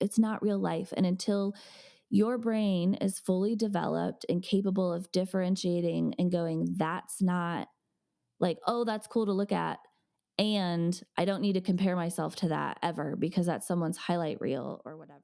it's not real life. And until your brain is fully developed and capable of differentiating and going, that's not like, oh, that's cool to look at. And I don't need to compare myself to that ever because that's someone's highlight reel or whatever.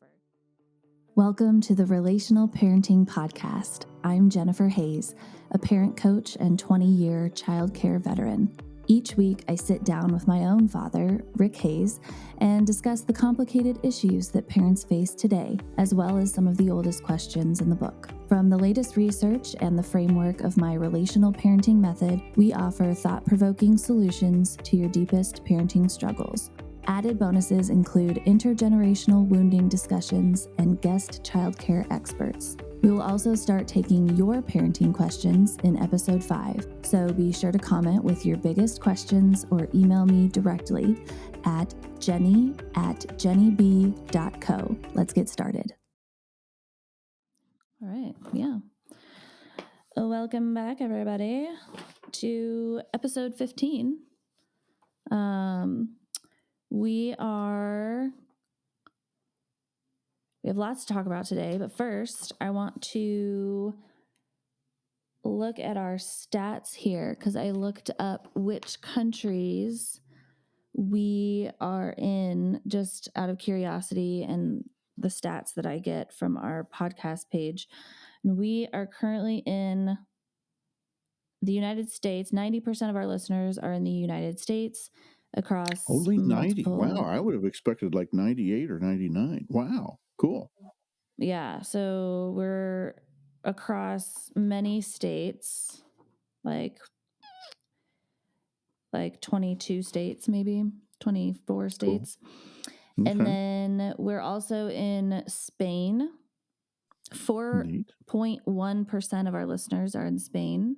Welcome to the Relational Parenting Podcast. I'm Jennifer Hayes, a parent coach and 20-year childcare veteran. Each week, I sit down with my own father, Rick Hayes, and discuss the complicated issues that parents face today, as well as some of the oldest questions in the book. From the latest research and the framework of my relational parenting method, we offer thought-provoking solutions to your deepest parenting struggles. Added bonuses include intergenerational wounding discussions and guest childcare experts. We will also start taking your parenting questions in episode 5, so be sure to comment with your biggest questions or email me directly at jenny@jennyb.co. Let's get started. All right, yeah. Welcome back, everybody, to episode 15. We have lots to talk about today, but first I want to look at our stats here because I looked up which countries we are in just out of curiosity and the stats that I get from our podcast page. And we are currently in the United States. 90% of our listeners are in the United States. Across only 90. multiple... Wow, I would have expected like 98 or 99. Wow, cool. Yeah, so we're across many states, like 22 states, maybe 24 states. Cool. Okay. And then we're also in Spain. 4.1% of our listeners are in Spain.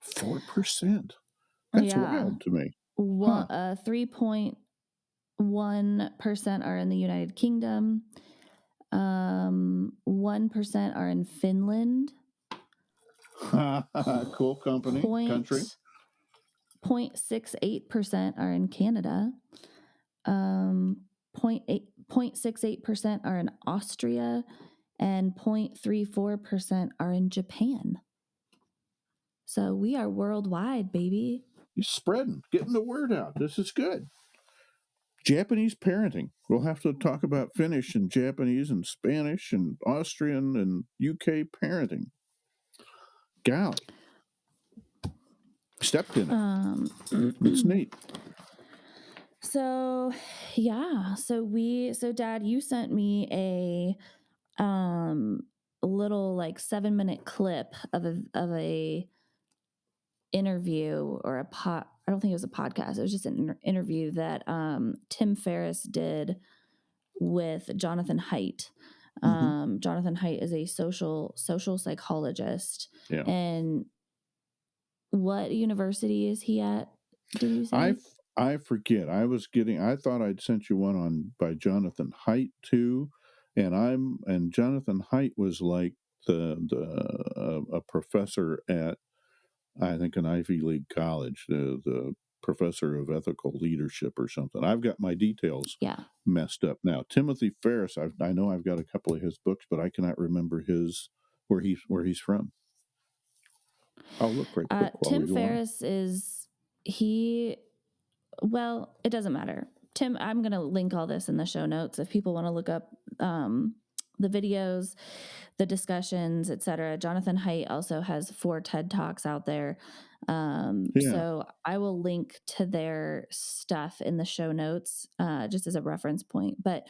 4%. That's wild to me. 3.1% are in the United Kingdom. 1% are in Finland. Cool country. 0.68% are in Canada. 0.68% are in Austria, and 0.34% are in Japan. So we are worldwide, baby. You're spreading, getting the word out. This is good. Japanese parenting. We'll have to talk about Finnish and Japanese and Spanish and Austrian and UK parenting. Golly. Stepped in it. It's neat. So, yeah. So Dad, you sent me a little like 7-minute clip of a interview or I don't think it was a podcast. It was just an interview that Tim Ferris did with Jonathan Haidt. Jonathan Haidt is a social psychologist. Yeah. And what university is he at? Did you say? I forget. I thought I'd sent you one on by Jonathan Haidt too, and Jonathan Haidt was like a professor at, I think, an Ivy League college, the professor of ethical leadership or something. I've got my details messed up now. Timothy Ferris, I know I've got a couple of his books, but I cannot remember where he's from. I'll look right quick. Tim Ferris well, it doesn't matter. Tim, I'm going to link all this in the show notes if people want to look up the videos, the discussions, etc. Jonathan Haidt also has 4 TED Talks out there. So I will link to their stuff in the show notes just as a reference point. But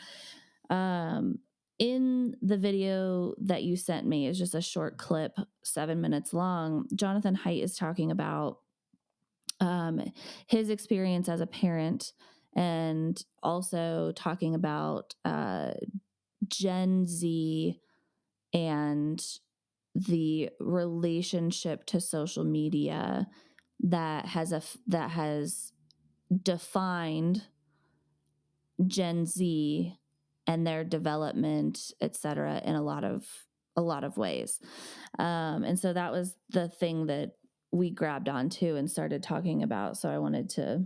in the video that you sent me is just a short clip, 7 minutes long. Jonathan Haidt is talking about his experience as a parent and also talking about Gen Z and the relationship to social media that has defined Gen Z and their development, et cetera, in a lot of ways. And so that was the thing that we grabbed onto and started talking about. So I wanted to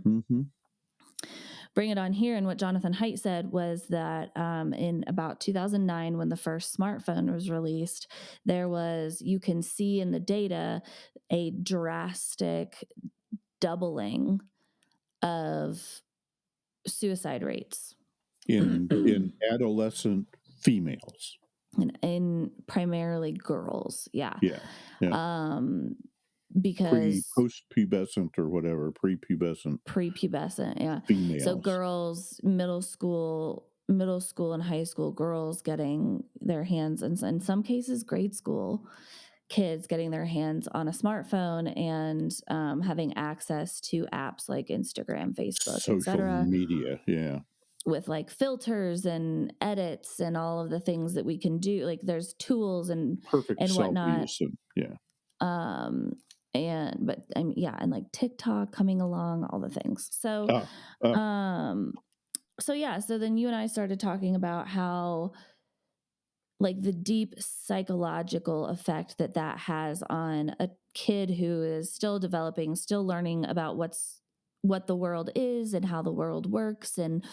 bring it on here. And what Jonathan Haidt said was that in about 2009, when the first smartphone was released, you can see in the data a drastic doubling of suicide rates in adolescent females. in primarily girls. Yeah. Yeah, yeah. Um, because Post-pubescent or whatever, prepubescent prepubescent, yeah. So females. girls, middle school and high school girls getting their hands, and in some cases grade school kids getting their hands on a smartphone and having access to apps like Instagram, Facebook, Social etc., media, yeah. with like filters and edits and all of the things that we can do. Like there's tools Perfect and whatnot. selfies and yeah. Um, but I mean, yeah, and like TikTok coming along, all the things. Ah, ah, Um, so yeah, so then you and I started talking about how like the deep psychological effect that has on a kid who is still developing, still learning about what the world is and how the world works and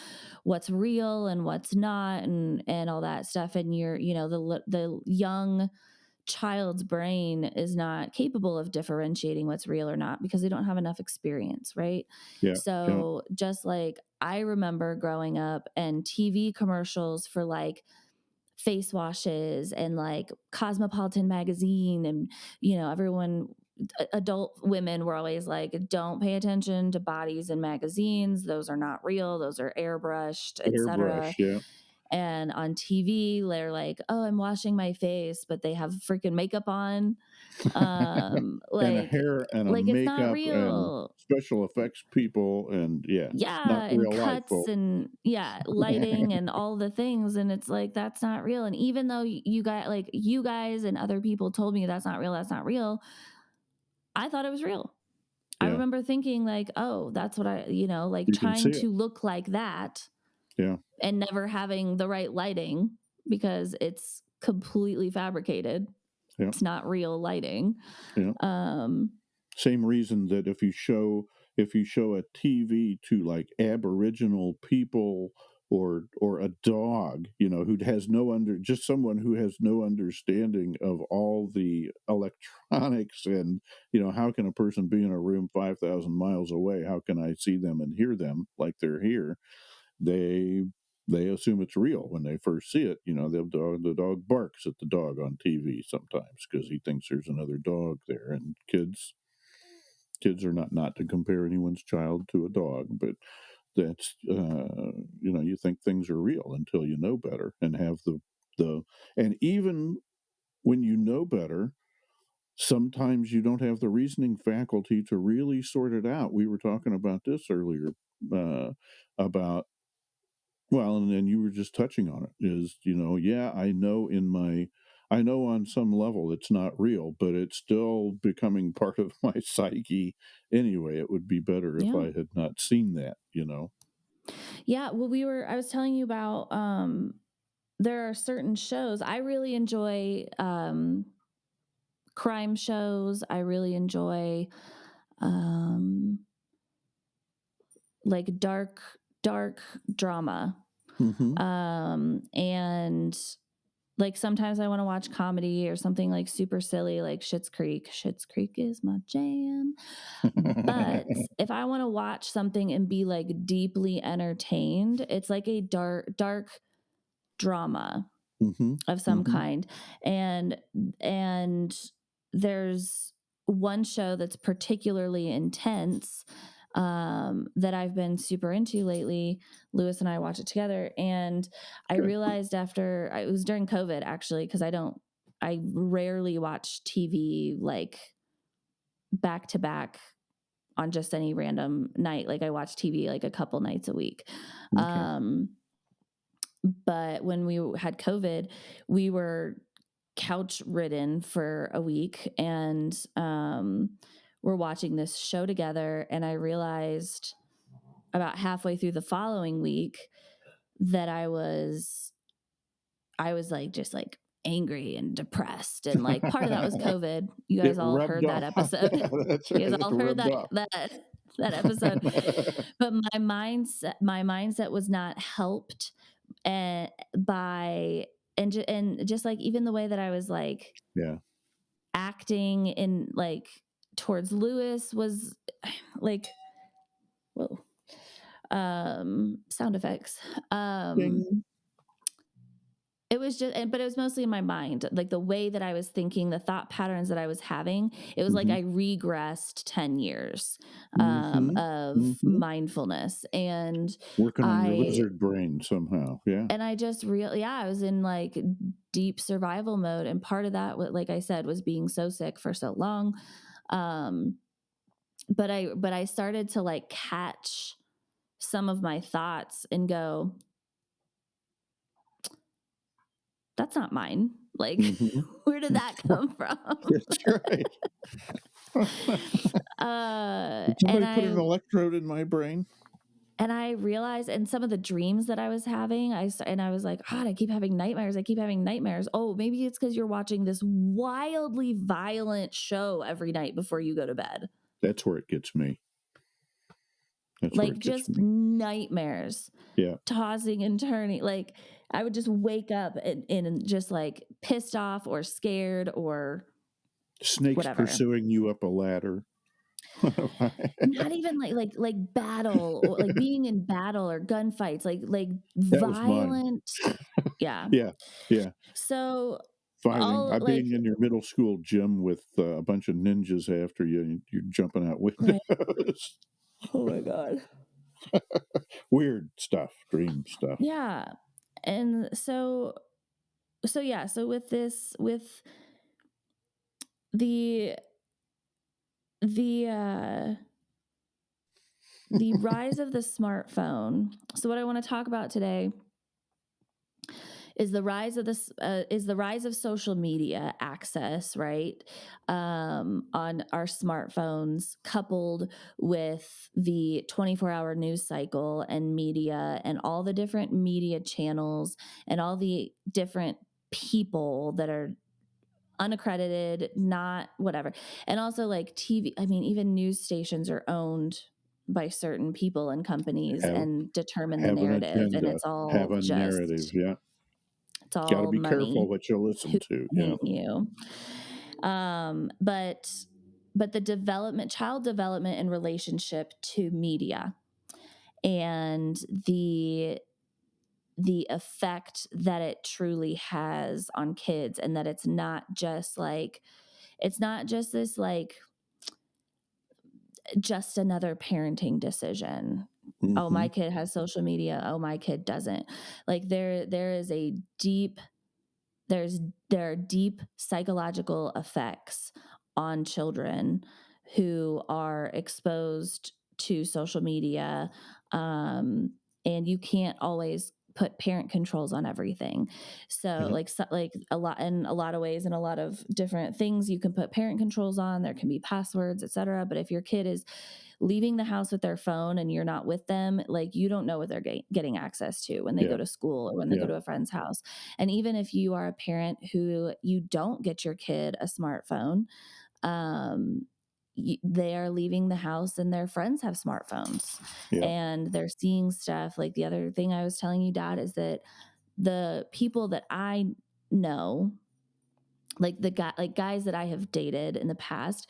what's real and what's not and all that stuff. And the young child's brain is not capable of differentiating what's real or not because they don't have enough experience, right? yeah, yeah. So just like I remember growing up and TV commercials for like face washes and like Cosmopolitan magazine and everyone, adult women were always like, don't pay attention to bodies in magazines, those are not real, those are airbrushed, etc. Airbrush, yeah. And on TV they're like, oh, I'm washing my face, but they have freaking makeup on. And a Like hair and a it's not makeup and real. special effects people and yeah, it's not Yeah, and real life, cuts folks. and yeah, lighting and all the things, and it's like that's not real. And even though you guys and other people told me that's not real, I thought it was real. I Yeah, remember thinking like, oh, that's what like you can see trying it. to look like that Yeah, and never having the right lighting because it's completely fabricated. yeah, It's not real lighting. yeah. Um, Same reason that if you show a TV to like Aboriginal people or a dog, who has no just someone who has no understanding of all the electronics and how can a person be in a room 5,000 miles away? How can I see them and hear them like they're here? They they assume it's real when they first see it. The dog barks at the dog on TV sometimes because he thinks there's another dog there, and kids are not to compare anyone's child to a dog, but that's you think things are real until you know better and have the and even when you know better, sometimes you don't have the reasoning faculty to really sort it out. We were talking about this earlier, about well, and then you were just touching on it is, yeah, I know on some level it's not real, but it's still becoming part of my psyche anyway. It would be better if yeah. I had not seen that. Yeah, well, I was telling you about there are certain shows I really enjoy, crime shows. I really enjoy um like dark drama. Hmm. And like sometimes I want to watch comedy or something like super silly like Schitt's Creek. Schitt's Creek is my jam. But if I want to watch something and be like deeply entertained, it's like a dark drama Hmm. of some Hmm. kind. And there's one show that's particularly intense that I've been super into lately. Lewis and I watch it together, and I Good. realized it was during COVID actually, because I rarely watch TV like back to back on just any random night. Like I watch TV like a couple nights a week. Okay. But when we had COVID, we were couch ridden for a week, and we're watching this show together. And I realized about halfway through the following week that I was like just like angry and depressed, and like part of that was COVID. You It guys all rubbed heard that off. episode. That's You right. guys It all heard rubbed that off. that that episode. But my mindset was not helped, by and just, like, even the way that I was, like, Yeah. acting in, like, towards Lewis was, like, whoa, sound effects. Um, Ding. it was just but it was mostly in my mind, like, the way that I was thinking, the thought patterns that I was having, it was like Mhm. I regressed 10 years, Mhm. of Mhm. mindfulness, and Working on your I lizard brain somehow. Yeah. I just really, yeah, I was in, like, deep survival mode, and part of that, like I said, was being so sick for so long, um, but I started to, like, catch some of my thoughts and go, "That's not mine." Like, Mhm. where did that come from? That's right. Did And somebody put I an electrode in my brain? and I realized, and some of the dreams that I was having, I was like, "God, I keep having nightmares. I keep having nightmares." Oh, maybe it's because you're watching this wildly violent show every night before you go to bed. That's where it gets me. That's where Like, it gets just me. nightmares, Yeah. tossing and turning. Like, I would just wake up and just, like, pissed off or scared or Snakes whatever. pursuing you up a ladder. Not even like battle, or like being in battle or gunfights, like That was mine. violent. Yeah. Yeah. Yeah. So Fighting. all I like being in your middle school gym with a bunch of ninjas after you, and you're jumping out right. windows. Oh my god. Weird stuff, dream stuff. Yeah. And so yeah, so with the the uh the rise of the smartphone. So what I want to talk about today is the rise of social media access, right, on our smartphones, coupled with the 24-hour news cycle and media and all the different media channels and all the different people that are unaccredited, not whatever, and also like TV. I mean, even news stations are owned by certain people and companies Have and determine the have an narrative, and agenda, have a narrative, yeah. it's Gotta all be careful money what you listen who's to, yeah. paying you. But the child development in relationship to media, and the effect that it truly has on kids, and that it's not just this, like, just another parenting decision. Oh, my Mhm. kid has social media. Oh, my kid doesn't. Like, there is a deep there's there are deep psychological effects on children who are exposed to social media, um, and you can't always put parent controls on everything. So, Yeah, like a lot, in a lot of ways, in a lot of different things, you can put parent controls on. There can be passwords, etc. But if your kid is leaving the house with their phone and you're not with them, like, you don't know what they're getting access to when they go yeah, to school or when they go yeah, to a friend's house. And even if you are a parent who you don't get your kid a smartphone, um, they are leaving the house and their friends have smartphones, yeah. and they're seeing stuff. Like, the other thing I was telling you, Dad, is that the people that I know, like guys that I have dated in the past,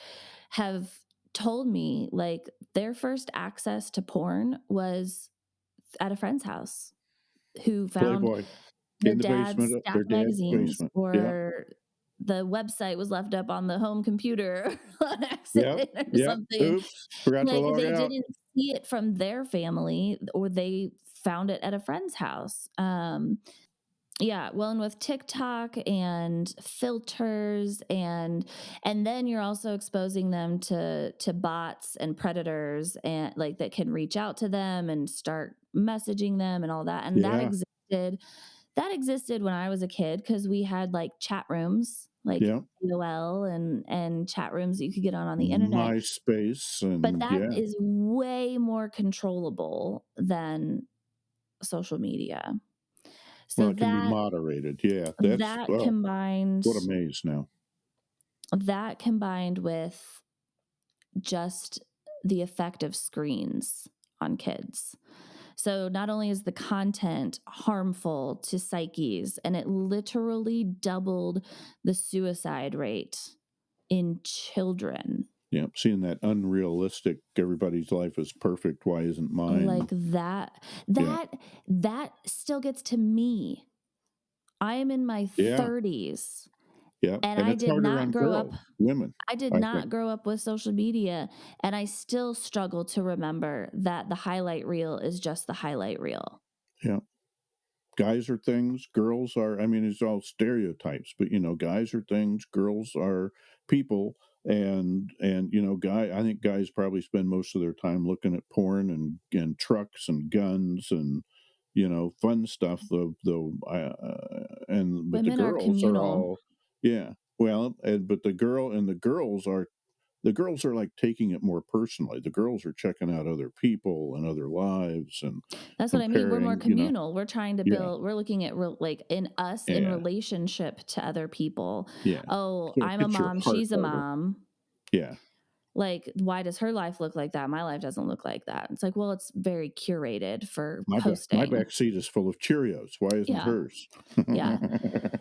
have told me, like, their first access to porn was at a friend's house, who found Playboy the in the dad's basement of their stacked dad's magazines, basement. Yeah, or the website was left up on the home computer on yep, accident or yep. something. Oops, forgot to Like, log they out. didn't see it from their family, or they found it at a friend's house. Yeah, well, and with TikTok and filters, and then you're also exposing them to bots and predators, and, like, that can reach out to them and start messaging them and all that. And Yeah, that existed when I was a kid, because we had, like, chat rooms, like yeah. AOL, and chat rooms that you could get on the internet. MySpace But and that yeah. is way more controllable than social media. Well, So it can be moderated. Yeah, that's that well, combined what a maze now. that combined with just the effect of screens on kids. So not only is the content harmful to psyches, and it literally doubled the suicide rate in children. Yeah, seeing that unrealistic, everybody's life is perfect, why isn't mine? Like that Yeah. that that still gets to me. I am in my Yeah, 30s, yeah, and and it's harder on girls, women, I did I not think. grow up with social media, and I still struggle to remember that the highlight reel is just the highlight reel. Yeah. Guys are things, girls are, I mean, it's all stereotypes, but, guys are things, girls are people, and, I think guys probably spend most of their time looking at porn and trucks and guns and, fun stuff, but the Women are girls are communal. all, yeah, well, but the girls are like taking it more personally. The girls are checking out other people and other lives and That's what I mean. We're more comparing, communal. We're trying to yeah, build, we're looking at like in us in yeah, relationship to other people. yeah. Oh, So it I'm a hits your mom, heart she's a harder. mom. Yeah. Like, why does her life look like that? My life doesn't look like that. It's like, well, it's very curated for My posting. back seat is full of Cheerios. Why isn't Yeah. hers? Yeah.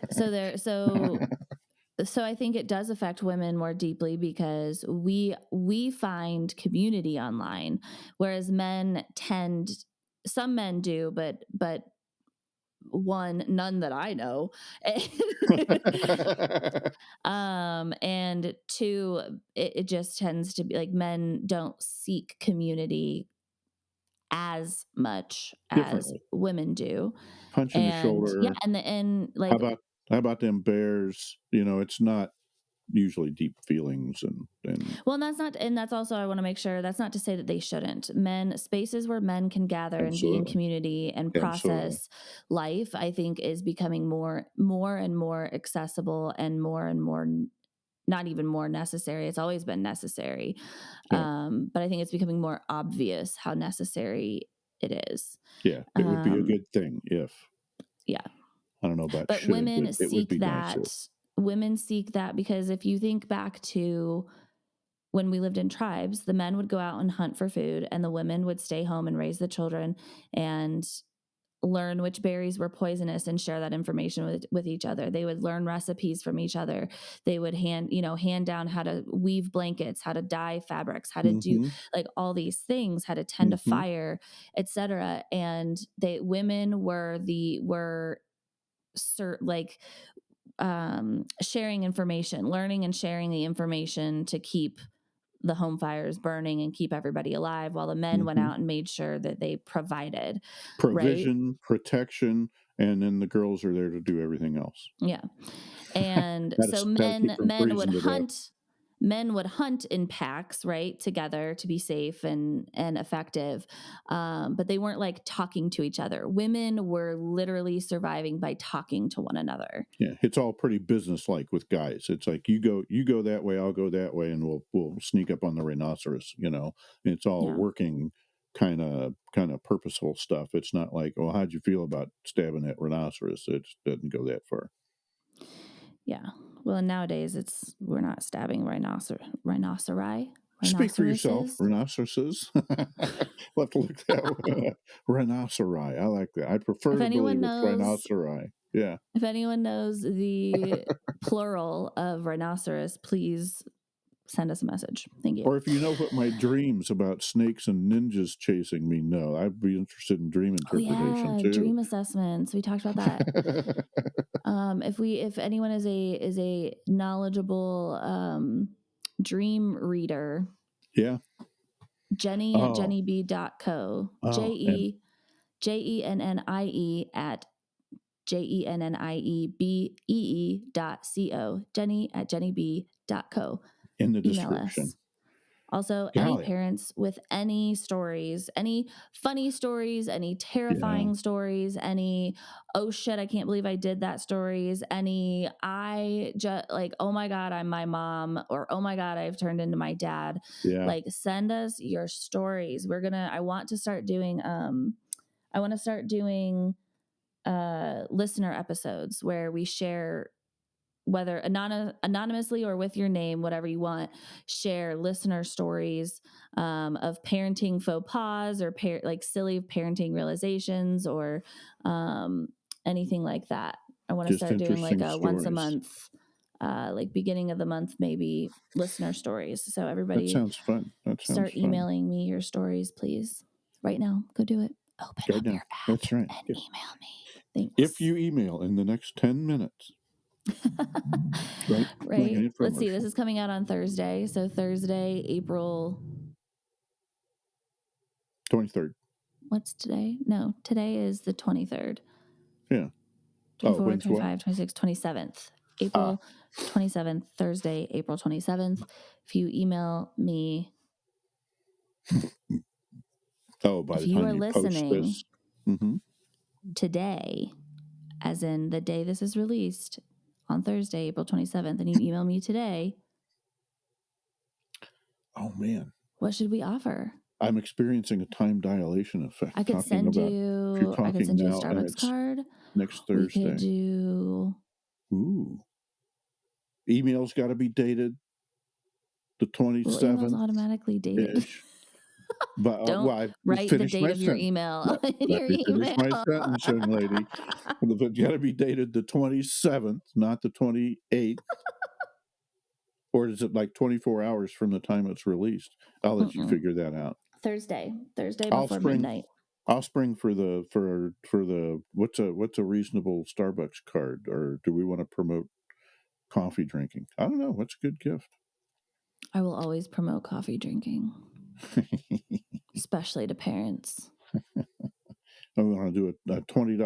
So so I think it does affect women more deeply because we find community online, whereas some men do, but one, none that I know. And two, it just tends to be like men don't seek community as much as Differently. women do. Punch in the And yeah, shoulder. and How like, about how about them bears? It's not usually deep feelings and well, and that's also, I want to make sure that's not to say that they shouldn't. Spaces where men can gather and be in absolutely. community and Absolutely. process life, I think is becoming more and more accessible and more, not even more necessary. It's always been necessary. Yeah. But I think it's becoming more obvious how necessary it is. Yeah. It would be a Um, good thing if yeah. I don't know about But should, but it would be nice if. women seek that because if you think back to when we lived in tribes, the men would go out and hunt for food, and the women would stay home and raise the children and learn which berries were poisonous and share that information with each other. They would learn recipes from each other. They would hand down how to weave blankets, how to dye fabrics, how to do Mhm. like all these things, how to tend to Mhm. fire, etc. And women were like sharing information, learning and sharing the information to keep the home fires burning and keep everybody alive, while the men went Mhm. out and made sure that they provided, right? Provision, protection, and then the girls are there to do everything else. Yeah. And so Gotta keep from freezing to death. men would hunt in packs, right, together to be safe and effective. But they weren't like talking to each other. Women were literally surviving by talking to one another. Yeah, it's all pretty businesslike with guys. It's like you go that way, I'll go that way, and we'll sneak up on the rhinoceros. And it's all Yeah. working kind of purposeful stuff. It's not like, oh, how'd you feel about stabbing that rhinoceros? It just doesn't go that far. Yeah. Well, nowadays we're not stabbing Speak for yourself, rhinoceroses. rhinoceroses. We'll have to look that one up. Rhinoceri. I like that. I prefer If to believe anyone it's knows rhinoceri. Yeah. If anyone knows the plural of rhinoceros, please send us a message. Thank you. Or if you know what my dreams about snakes and ninjas chasing me know, I'd be interested in dream Oh interpretation yeah, too. dream assessments. We talked about that. If anyone is a knowledgeable dream reader, Yeah. Jenny at Oh, jennyb.co. oh, and Jennie at JENNIEBEE.co. Jenny at jennyb.co. in the Email us. description. Also, any Golly. parents with any stories, any funny stories, any Yeah. terrifying stories, any, oh shit, I can't believe I did that stories, any, I just like, oh my God, I'm my mom, or oh my God, I've turned into my dad. Yeah. Like, send us your stories. I want to start doing, listener episodes where we share whether anonymously or with your name, whatever you want, share listener stories of parenting faux pas or like silly parenting realizations or anything like that. I want to Just start doing like interesting a once a stories. month, like beginning of the month, maybe listener stories. So That everybody sounds fun. That sounds start fun. emailing me your stories, please. Right now. Go do it. Open Right up now. your app That's right. and email me. If Thanks. you email in the next 10 minutes, right? Like an Right. Let's see. This infomercial. is coming out on Thursday. So Thursday, April. 23rd. What's today? No, today is the 23rd. Yeah. Oh, 24, when's what? 25, 26, 27th. Ah. April 27th, Thursday, April 27th. If you email me, Oh, by if the you time are you post listening this. Hmm. today, as in the day this is released on Thursday, April 27th, and you email me today, Oh, man. what should we offer? I'm experiencing a time dilation effect I could talking send about if you're you I could talking send you a now and Starbucks it's card. next We could Thursday. do Ooh. Email's got to be dated the well, email's 27th automatically dated. ish. But, Don't well, I write the finished date my of your sentence. email Let, in let your me finish my email. sentence, young lady. It's got to be dated the 27th, not the 28th. Or is it like 24 hours from the time it's released? I'll let you Mm-mm. figure that out. Thursday I'll before spring. midnight. I'll spring for the what's a reasonable Starbucks card, or do we want to promote coffee drinking? I don't know. What's a good gift? I will always promote coffee drinking, especially to parents. I want to do a $20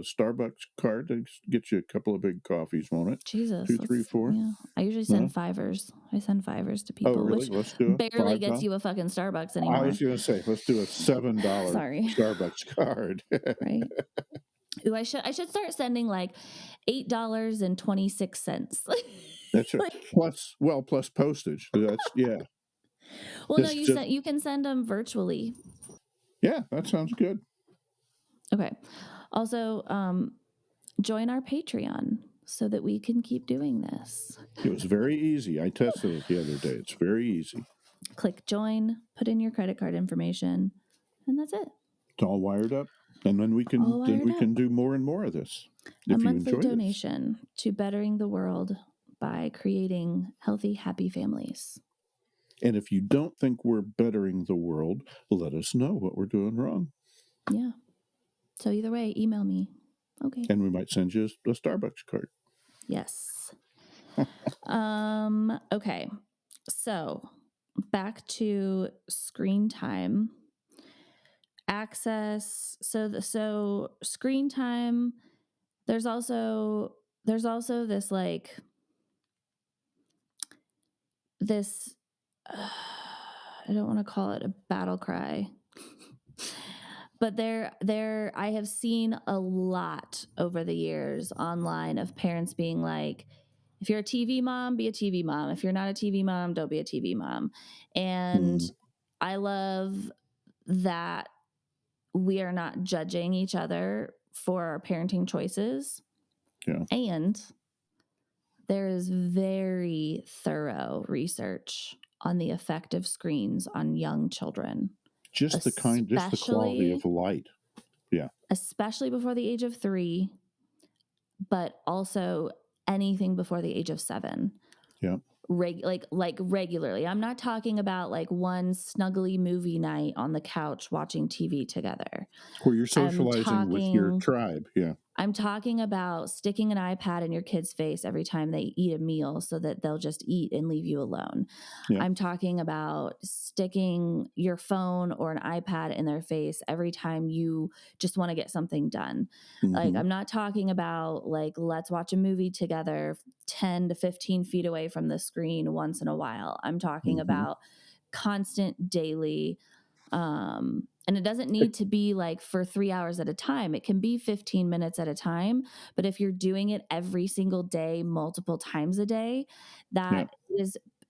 Starbucks card to get you a couple of big coffees, won't it? Jesus, Two, three, four. yeah. I usually No? send fivers. I send fivers to Oh, people, really? which Let's do a barely gets $5. you a fucking Starbucks I anymore. was going to say, let's do a $7 Sorry, Starbucks card. right? Ooh, I should start sending like $8.26. That's right. Like, Plus postage. That's yeah. well, no, It's just you can send them virtually. yeah. That sounds good. Okay. Also, join our Patreon so that we can keep doing this. It was very easy. I tested it the other day. It's very easy. Click join, put in your credit card information, and that's it. It's all wired up, and then All wired we up. can do more and more of this A if you monthly enjoy this. donation to bettering the world by creating healthy, happy families. And if you don't think we're bettering the world, let us know what we're doing wrong, Yeah. So either way, email me. Okay. and we might send you a Starbucks card. Yes. Okay. So back to screen time. Access. So screen time, there's also this like this I don't want to call it a battle cry. But there I have seen a lot over the years online of parents being like, if you're a TV mom, be a TV mom. If you're not a TV mom, don't be a TV mom. And Mm, I love that we are not judging each other for our parenting choices. yeah, And there is very thorough research on the effect of screens on young children, just the quality of light. Yeah, especially before the age of 3, but also anything before the age of 7. yeah. Like regularly. I'm not talking about like one snuggly movie night on the couch watching TV together. Where you're I'm socializing with your talking tribe. Yeah, I'm talking about sticking an iPad in your kid's face every time they eat a meal so that they'll just eat and leave you alone. yeah. I'm talking about sticking your phone or an iPad in their face every time you just want to get something done. Like, Mm-hmm. I'm not talking about like, let's watch a movie together 10 to 15 feet away from the screen once in a while. I'm talking Mm-hmm. about constant daily and it doesn't need to be like for 3 hours at a time. It can be 15 minutes at a time. But if you're doing it every single day, multiple times a day, Yeah.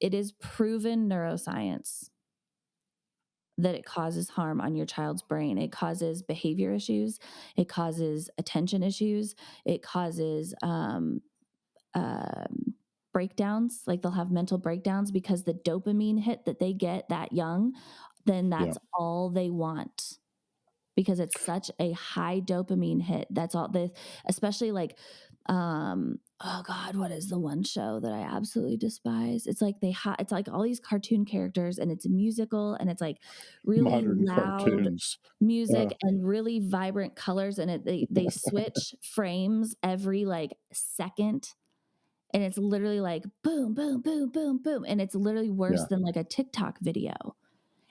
it is proven neuroscience that it causes harm on your child's brain. It causes behavior issues. It causes attention issues. It causes breakdowns, like they'll have mental breakdowns because the dopamine hit that they get that young, then Yeah. that's all they want because it's such a high dopamine hit. That's all they, especially like, oh God, what is the one show that I absolutely despise? It's like it's like all these cartoon characters and it's musical and it's like really Modern loud cartoons. music Uh, and really vibrant colors and they switch frames every like second and it's literally like boom boom boom boom boom and it's literally worse yeah. than like a TikTok video.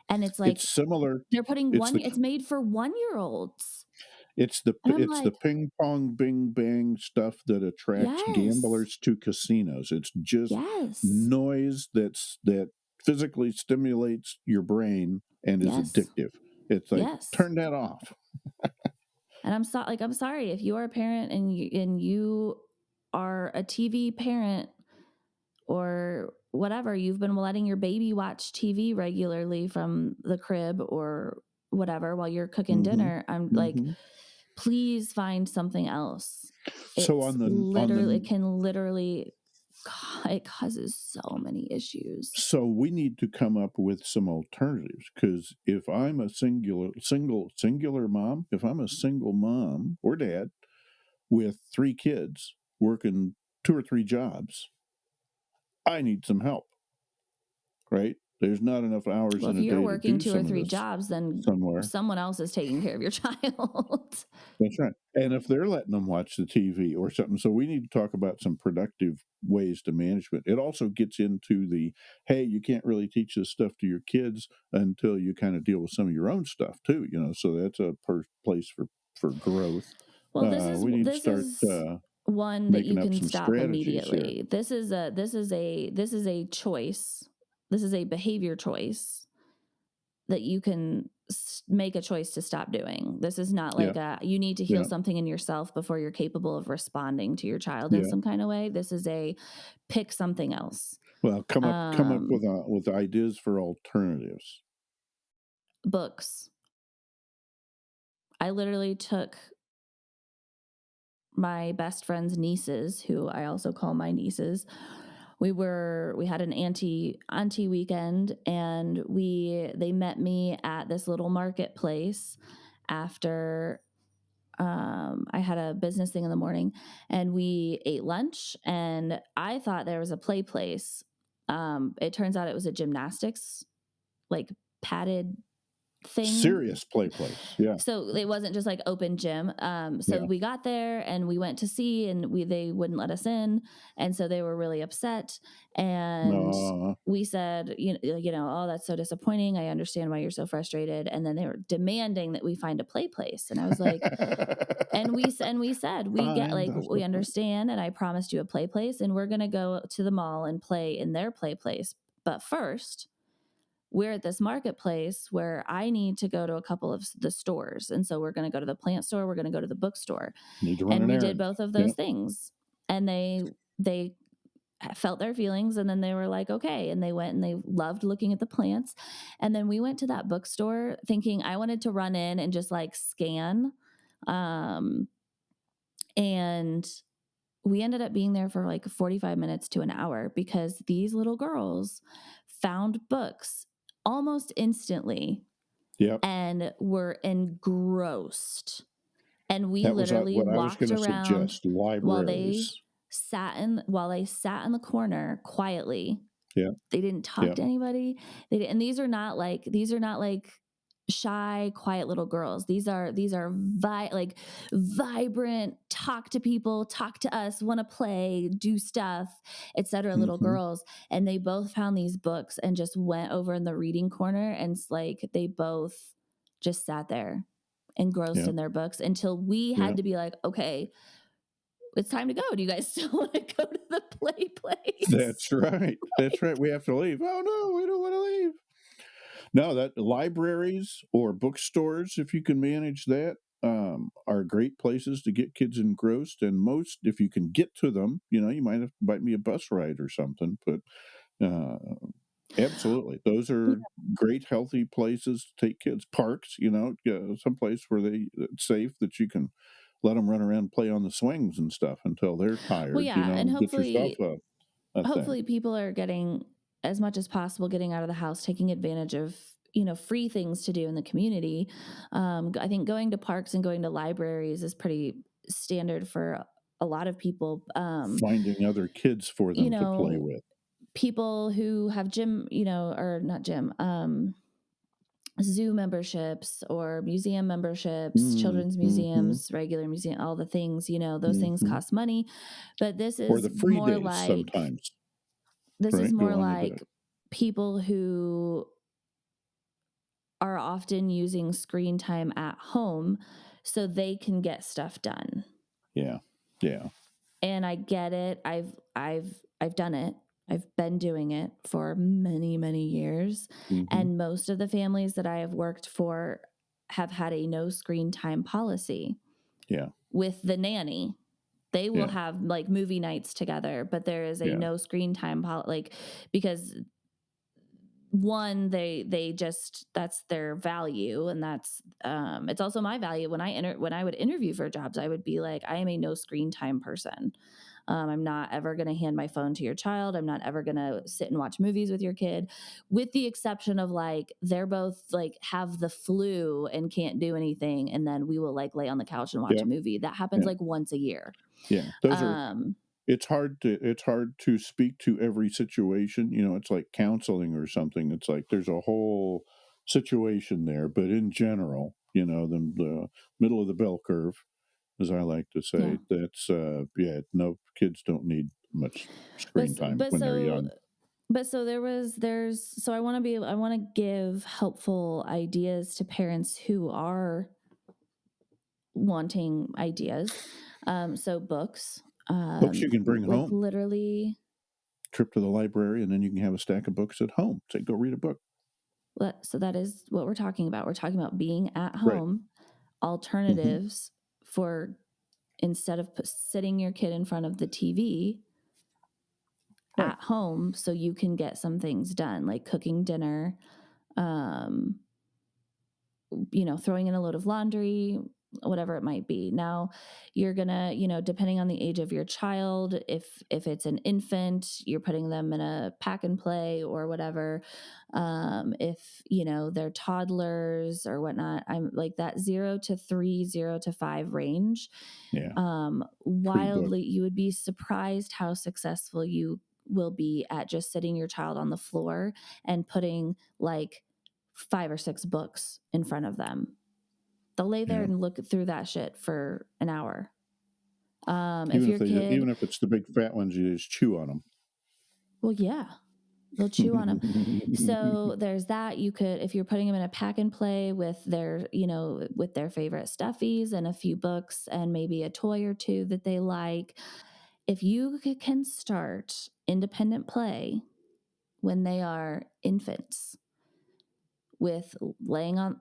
And it's like It's similar. they're putting It's one the it's made for 1-year olds. And I'm it's the like, ping pong bing bang stuff that attracts yes. gamblers to casinos. It's just Yes. noise that physically stimulates your brain and is Yes. addictive. It's like, Yes. turn that off. And I'm sorry if you are a parent and you are a TV parent or whatever, you've been letting your baby watch TV regularly from the crib or whatever while you're cooking Mhm. dinner. I'm like, Mhm. please find something else. So on It can literally, it causes so many issues. so we need to come up with some alternatives, because if I'm a singular mom, if I'm a single mom or dad with 3 kids working 2 or 3 jobs, I need some help, right? There's not enough hours Well, in if a you're day to working do two or some of three this jobs, then somewhere. someone else is taking care of your child. That's right. And if they're letting them watch the TV or something, so we need to talk about some productive ways to management. It also gets into the, hey, you can't really teach this stuff to your kids until you kind of deal with some of your own stuff too, so that's a place for growth. Well, We need to this start is one that making you up can some stop strategies here. immediately. This is a choice. This is a behavior choice that you can make a choice to stop doing. This is not Yeah, like a you need to heal yeah, something in yourself before you're capable of responding to your child in yeah. some kind of way. This is a pick something else. Well, come up Um, with ideas for alternatives. books. I literally took my best friend's nieces, who I also call my nieces. We had an auntie weekend and they met me at this little marketplace after I had a business thing in the morning and we ate lunch and I thought there was a play place. It turns out it was a gymnastics like padded thing. Serious play place. Yeah, So it wasn't just like open gym. So yeah. we got there and we went to see, and they wouldn't let us in, and so they were really upset. And No. we said, oh, that's so disappointing. I understand why you're so frustrated. And then they were demanding that we find a play place, and I was like, and we said we get Find like us a we place. understand, and I promised you a play place, and we're gonna go to the mall and play in their play place, but first we're at this marketplace where I need to go to a couple of the stores. And so we're going to go to the plant store, we're going to go to the bookstore. Need to run And an we did errand. both of those Yep. things. And they felt their feelings and then they were like, okay. And they went and they loved looking at the plants. And then we went to that bookstore thinking I wanted to run in and just like scan. Um, and we ended up being there for like 45 minutes to an hour because these little girls found books almost instantly Yep. and were engrossed. And we That was literally what I was walked going to around suggest. Libraries. while they sat in the corner quietly. Yeah. They didn't talk Yeah. to anybody. And these are not like shy, quiet little girls. These are like vibrant, talk to people, talk to us, want to play, do stuff, etc. little Hmm. girls. And they both found these books and just went over in the reading corner and like they both just sat there engrossed Yeah. in their books until we Yeah. had to be like, okay, it's time to go. Do you guys still want to go to the play place? That's right. That's right. We have to leave. Oh no, we don't want to leave. No, that libraries or bookstores, if you can manage that, are great places to get kids engrossed. And most, if you can get to them, you might have might be a bus ride or something. But uh, absolutely, those are great, healthy places to take kids. Parks, some place where it's safe that you can let them run around and play on the swings and stuff until they're Well, tired, yeah, and and get yourself a thing. hopefully people are getting as much as possible getting out of the house, taking advantage of free things to do in the community. I think going to parks and going to libraries is pretty standard for a lot of people. Finding other kids for You them to play know, with. people who have gym, or not gym, zoo memberships or museum memberships, Mm, children's mhm, museums, regular museum, all the things, those things mhm. cost money. But Or the free days sometimes, this is right? more Go on into like it. people who are often using screen time at home so they can get stuff done. Yeah, yeah. And I get it. I've done it. I've been doing it for many, many years. Mhm. And most of the families that I have worked for have had a no screen time policy Yeah, with the nanny. They will yeah, have like movie nights together, but there is a yeah, no screen time because one, they just, that's their value, and that's it's also my value. When I would interview for jobs, I would be like, I am a no screen time person. I'm not ever going to hand my phone to your child. I'm not ever going to sit and watch movies with your kid, with the exception of like they're both like have the flu and can't do anything, and then we will like lay on the couch and watch yeah, a movie. That happens yeah, like once a year. yeah. Those are um it's hard to speak to every situation, it's like counseling or something. It's like there's a whole situation there, but in general, the middle of the bell curve, as I like to yeah. say, that's yeah, no, kids don't need much but screen time but when they're so young. But so I want to give helpful ideas to parents who are wanting ideas. So books, Books you can bring like home. literally, Trip to the library, and then you can have a stack of books at home. Say, go read a book. so that is what we're talking about. We're talking about being at Right. home, Hmm. alternatives for instead of sitting your kid in front of the TV Right. at home so you can get some things done, like cooking dinner, um, throwing in a load of laundry, whatever it might be. Now, you're gonna, depending on the age of your child, if it's an infant, you're putting them in a pack and play or whatever. If they're toddlers or whatnot, I'm like that 0 to 3, 0 to 5 range. Yeah. Pre-book. Wildly, you would be surprised how successful you will be at just sitting your child on the floor and putting like 5 or 6 books in front of them. They'll lay there Yeah. and look through that shit for an hour. If Even if your kid, even if it's the big fat ones, you just chew on well, yeah, they'll chew on them. them. So there's that. You could, if you're putting them in a pack and play with with their favorite stuffies and a few books and maybe a toy or two that they like, if you can start independent play when they are infants, with laying on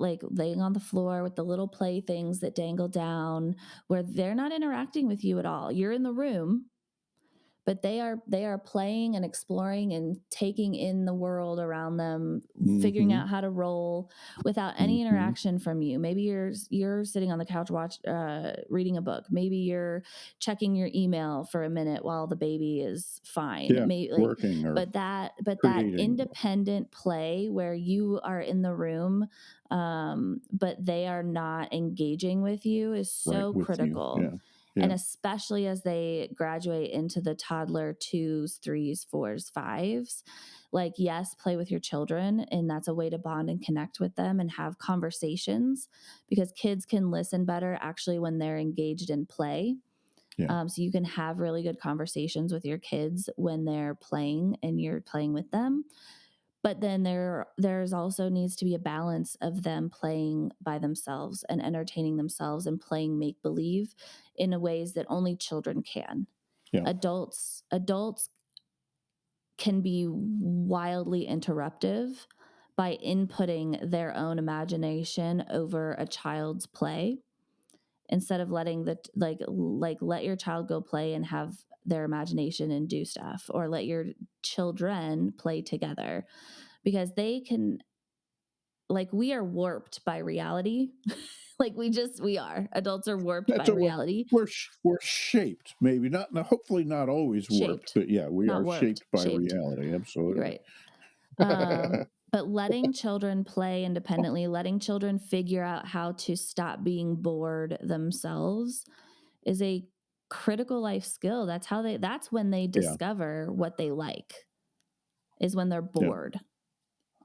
the floor with the little playthings that dangle down, where they're not interacting with you at all. You're in the room, but they are playing and exploring and taking in the world around them, figuring Hmm. out how to roll without any Hmm. interaction from you. Maybe you're sitting on the couch reading a book. Maybe you're checking your email for a minute while the baby is fine. Yeah, Maybe like, working or but that creating. independent play where you are in the room, but they are not engaging with you is Right so with you. critical. Yeah, And yeah, especially as they graduate into the toddler twos, threes, fours, fives, like, yes, play with your children. And that's a way to bond and connect with them and have conversations, because kids can listen better actually when they're engaged in play. yeah, So you can have really good conversations with your kids when they're playing and you're playing with them. But then there's also needs to be a balance of them playing by themselves and entertaining themselves and playing make believe in ways that only children can. yeah, Adults can be wildly interruptive by inputting their own imagination over a child's play, instead of letting let your child go play and have their imagination and do stuff, or let your children play together, because they can, like, we are warped by reality. Like we are. Adults are warped That's by a reality. we're shaped, maybe not, hopefully not always warped, Shaped, but yeah, we not are warped, shaped by shaped. reality. You're Absolutely. right. But letting children play independently, letting children figure out how to stop being bored themselves is a critical life skill. That's when they Yeah. discover what they like, is when they're Yeah. bored.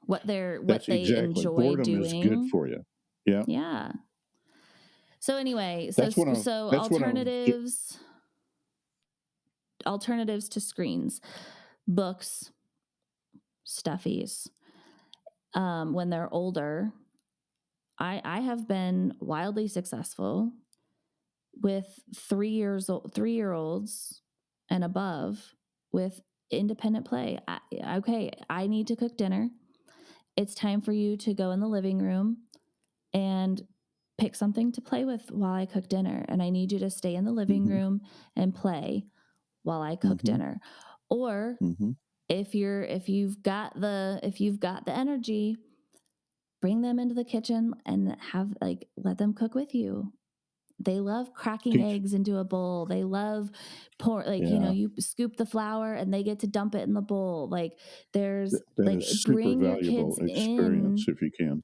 What That's they exactly. enjoy Boredom is good doing. for you. Yeah. Yeah. So anyway, That's what I so that's what I was ju alternatives to screens, books, stuffies. When they're older, I have been wildly successful with 3-year-olds and above with independent play. Okay, I need to cook dinner. It's time for you to go in the living room and pick something to play with while I cook dinner. And I need you to stay in the living Mhm, room and play while I cook mhm, dinner. Or mhm. if you've got the energy, bring them into the kitchen and let them cook with you. They love cracking Teach eggs into a bowl. They love Yeah, you scoop the flour and they get to dump it in the bowl. that is super valuable experience if you can.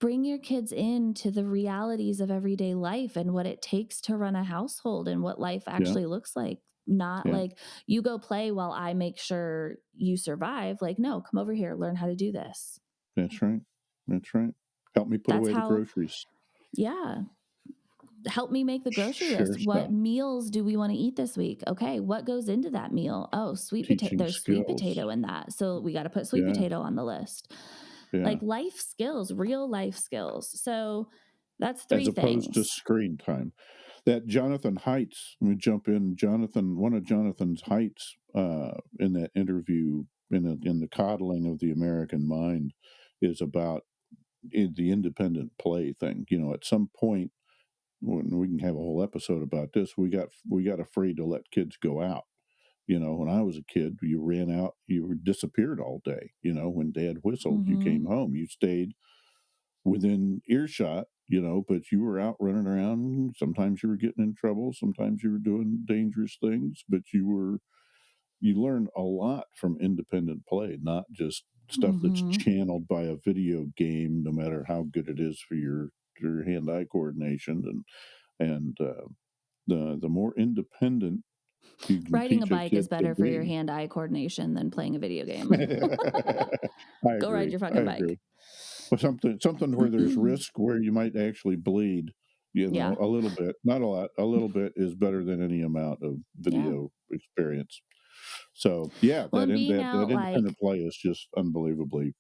Bring your kids into the realities of everyday life and what it takes to run a household and what life Yeah, actually looks like. Not yeah, like you go play while I make sure you survive. Like, no, come over here, learn how to do this. that's right, that's right. Help me put That's away the how, groceries. yeah, help me make the grocery list. Share What stuff. meals do we want to eat this week? Okay, what goes into that meal? Oh, sweet potato. Teaching There's sweet skills. potato in that. So we got to put sweet Yeah, potato on the list. yeah. Like life skills, real life skills. So that's As 3 opposed to things. screen time. That Jonathan Haidt's, let me jump in, one of Jonathan's Haidt's, in that interview, in the coddling of the American mind, is about the independent play thing. At some point, when we can have a whole episode about this, we got afraid to let kids go out. When I was a kid, you ran out, you were disappeared all day. When dad whistled, you came Mhm. home, you stayed within earshot, but you were out running around. Sometimes you were getting in trouble, sometimes you were doing dangerous things, but you learn a lot from independent play, not just stuff that's Mhm. channeled by a video game, no matter how good it is for your hand-eye coordination. And the more independent you can Riding a teach a bike is kid to better for your be. hand-eye coordination than playing a video game. I Go ride agree. your I fucking bike. agree. But something where there's risk, where you might actually bleed, Yeah. a little bit, not a lot, a little bit is better than any amount of Yeah. video experience. So yeah, Well, and being that out independent play is just unbelievably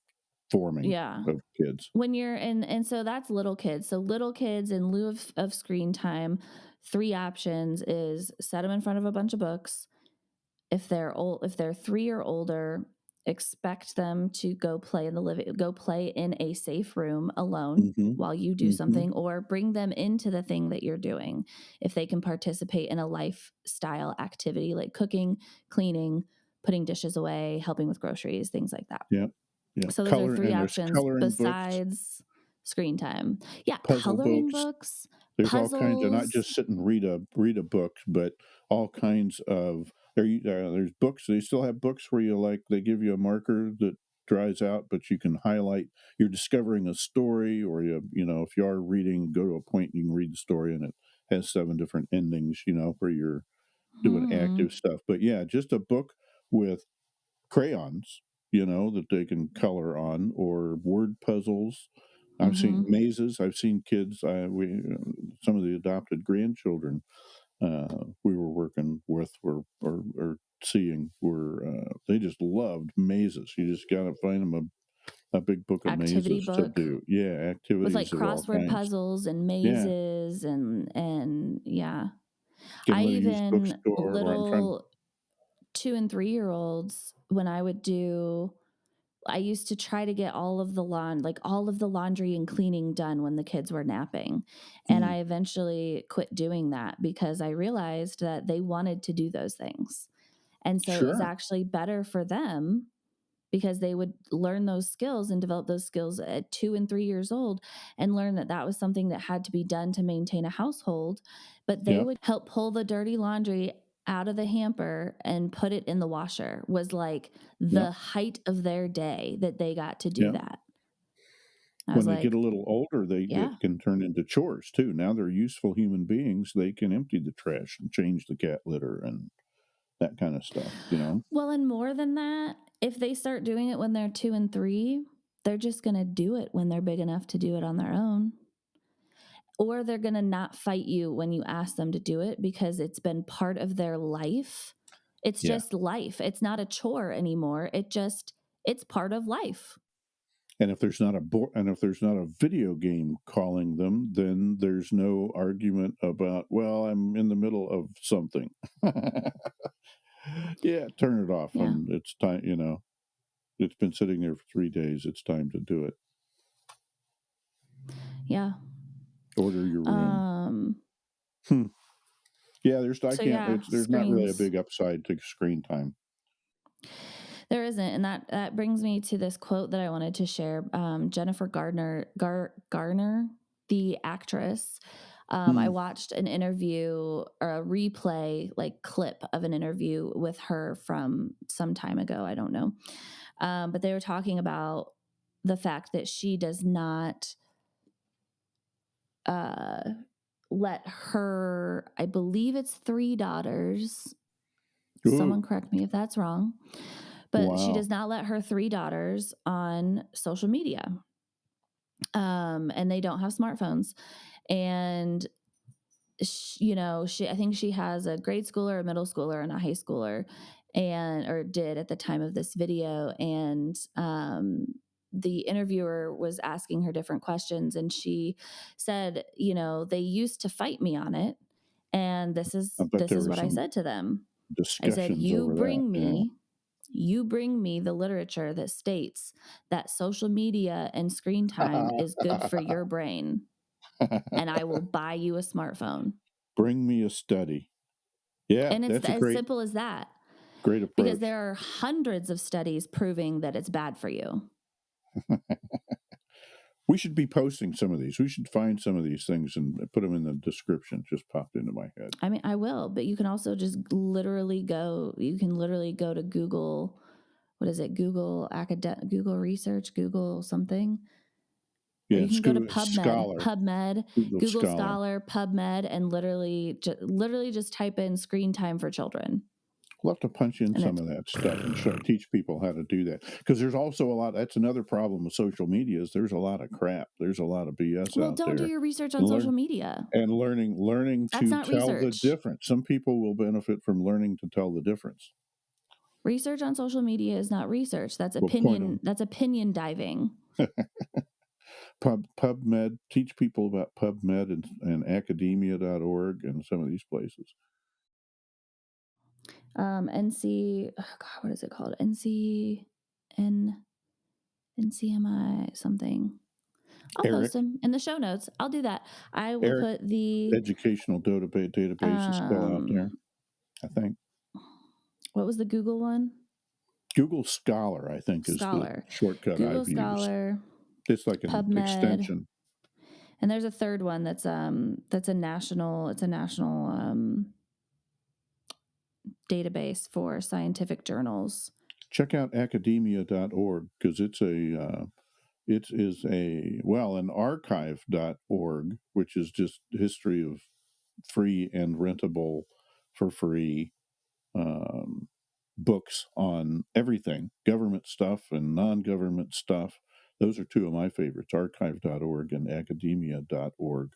forming yeah. of kids. When you're in and so that's little kids. So little kids in lieu of screen time, 3 options is set them in front of a bunch of books. If they're 3 or older, expect them to go play in a safe room alone Mhm. while you do Mhm. something, or bring them into the thing that you're doing. If they can participate in a lifestyle activity like cooking, cleaning, putting dishes away, helping with groceries, things like that. Yeah. Yeah. So those are 3 There's options coloring books, besides screen time. Yeah, puzzle coloring books. books, There's all kinds of, not puzzles. just sit and read a book, but all kinds of there's books. They still have books where they give you a marker that dries out, but you can highlight. You're discovering a story, or if you are reading, go to a point you can read the story, and it has 7 different endings. Where you're doing Hmm. active stuff. But yeah, just a book with crayons, that they can color on, or word puzzles. I've seen Mhm. mazes. I've seen kids. Some of the adopted grandchildren we were working with or seeing were they just loved mazes. You just got to find them a big book of Activity mazes to book do. Yeah, with like activities of all crossword kinds. puzzles and Yeah, mazes and yeah. get I them to use even bookstore, or I'm trying. little 2 and 3-year-olds when I used to try to get all of the laundry and cleaning done when the kids were napping. And Mm, I eventually quit doing that because I realized that they wanted to do those things. And so it was sure. actually better for them because they would learn those skills and develop those skills at 2 and 3 years old and learn that that was something that had to be done to maintain a household. But they Yep. would help pull the dirty laundry out of the hamper and put it in the washer, was like Yep. the height of their day that they got to do Yep. that. I was When they get like, a little older, yeah. it can turn into chores too. Now they're useful human beings. They can empty the trash and change the cat litter and that kind of stuff, you know? Well, and more than that, if they start doing it when they're 2 and 3, they're just going to do it when they're big enough to do it on their own. Or they're going to not fight you when you ask them to do it because it's been part of their life. It's Yeah. just life. It's not a chore anymore. It's part of life. And if there's not a video game calling them, then there's no argument about, well, I'm in the middle of something. Yeah, turn it off Yeah. and it's time, it's been sitting there for 3 days. It's time to do it. Yeah. Order your room. Um Hmm. Yeah, so yeah, there's not really a screens. big upside to screen time. There isn't, and that brings me to this quote that I wanted to share. Jennifer Garner, the actress. I Hmm. watched an interview or a replay, like clip of an interview with her from some time ago. I don't know, but they were talking about the fact that she does not uh, let her. I believe it's 3 daughters. Someone Ooh, correct me if that's wrong. But she wow. does not let her 3 daughters on social media. And they don't have smartphones. And I think she has a grade schooler, a middle schooler, and a high schooler, and or did at the time of this video. And the interviewer was asking her different questions, and she said, they used to fight me on it, and this I is bet this there is were what I some said to them. I said, discussions over that. Yeah. you bring me the literature that states that social media and screen time is good for your brain, and I will buy you a smartphone. Bring me a study. Yeah, And it's that's a as simple as that, great because approach. there are hundreds of studies proving that it's bad for you. We should be posting some of these. We should find some of these things and put them in the description. Just popped into my head. I mean, I will, but you can also just literally go to Google. What is it? Google research, Google something. Or Yeah, you can go to Scholar, Google Google Scholar. Scholar, PubMed, and literally just type in screen time for children. We'll have to punch in And some it's, of that stuff and teach people how to do that. Because there's also a lot. That's another problem with social media is there's a lot of crap. There's a lot of BS well, out don't do there. your research on And social learn media. and learning That's to not tell the research. difference. Some people will benefit from learning to tell the difference. Research on social media is not research. That's We'll point opinion. them. That's opinion diving. PubMed, teach people about PubMed and academia.org and some of these places. NC. Oh God, what is it called? N NCMI something. I'll post Eric, them in the show notes. I'll do that. I will Eric, put the educational database is still out there, I think. what was the Google one? Google Scholar, I think, is the Scholar. shortcut Google I've used. Scholar, It's like an PubMed, extension. and there's a third one that's a national database for scientific journals. Check out academia.org because it is an archive.org, which is just history of free and rentable for free um, books on everything, government stuff and non-government stuff. Those are two of my favorites, archive.org and academia.org,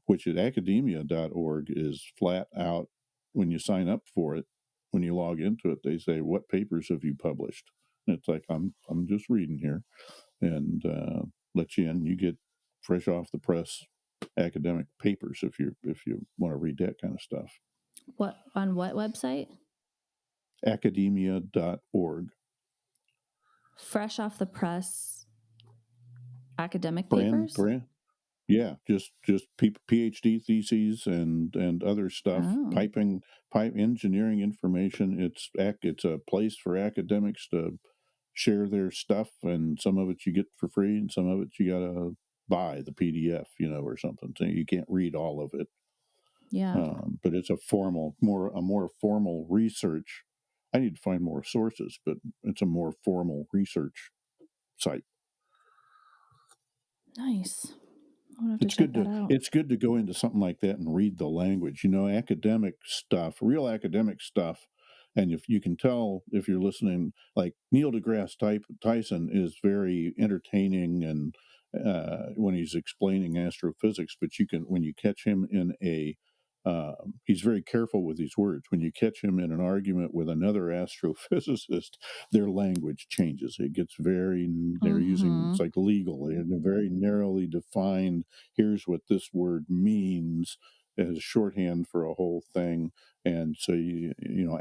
which at academia.org is flat out when you sign up for it. When you log into it, they say, what papers have you published? And it's like, I'm just reading here, and let you in. You get fresh off the press academic papers if you want to read that kind of stuff. What on what website? Academia.org. Fresh off the press academic Brand papers? brand Yeah, just PhD theses and other stuff, Oh, pipe engineering information. It's a place for academics to share their stuff, and some of it you get for free, and some of it you gotta buy the PDF, or something. So you can't read all of it. yeah. But it's a more formal research. I need to find more sources, but it's a more formal research site. Nice. I'm gonna have to check that out. It's good to go into something like that and read the language. Academic stuff, real academic stuff, and if you can tell if you're listening, like Neil deGrasse Tyson is very entertaining and when he's explaining astrophysics, but you can when you catch him in a he's very careful with these words. When you catch him in an argument with another astrophysicist, their language changes. It gets they're using, it's Mhm. like legal, and they're very narrowly defined. Here's what this word means as shorthand for a whole thing. And so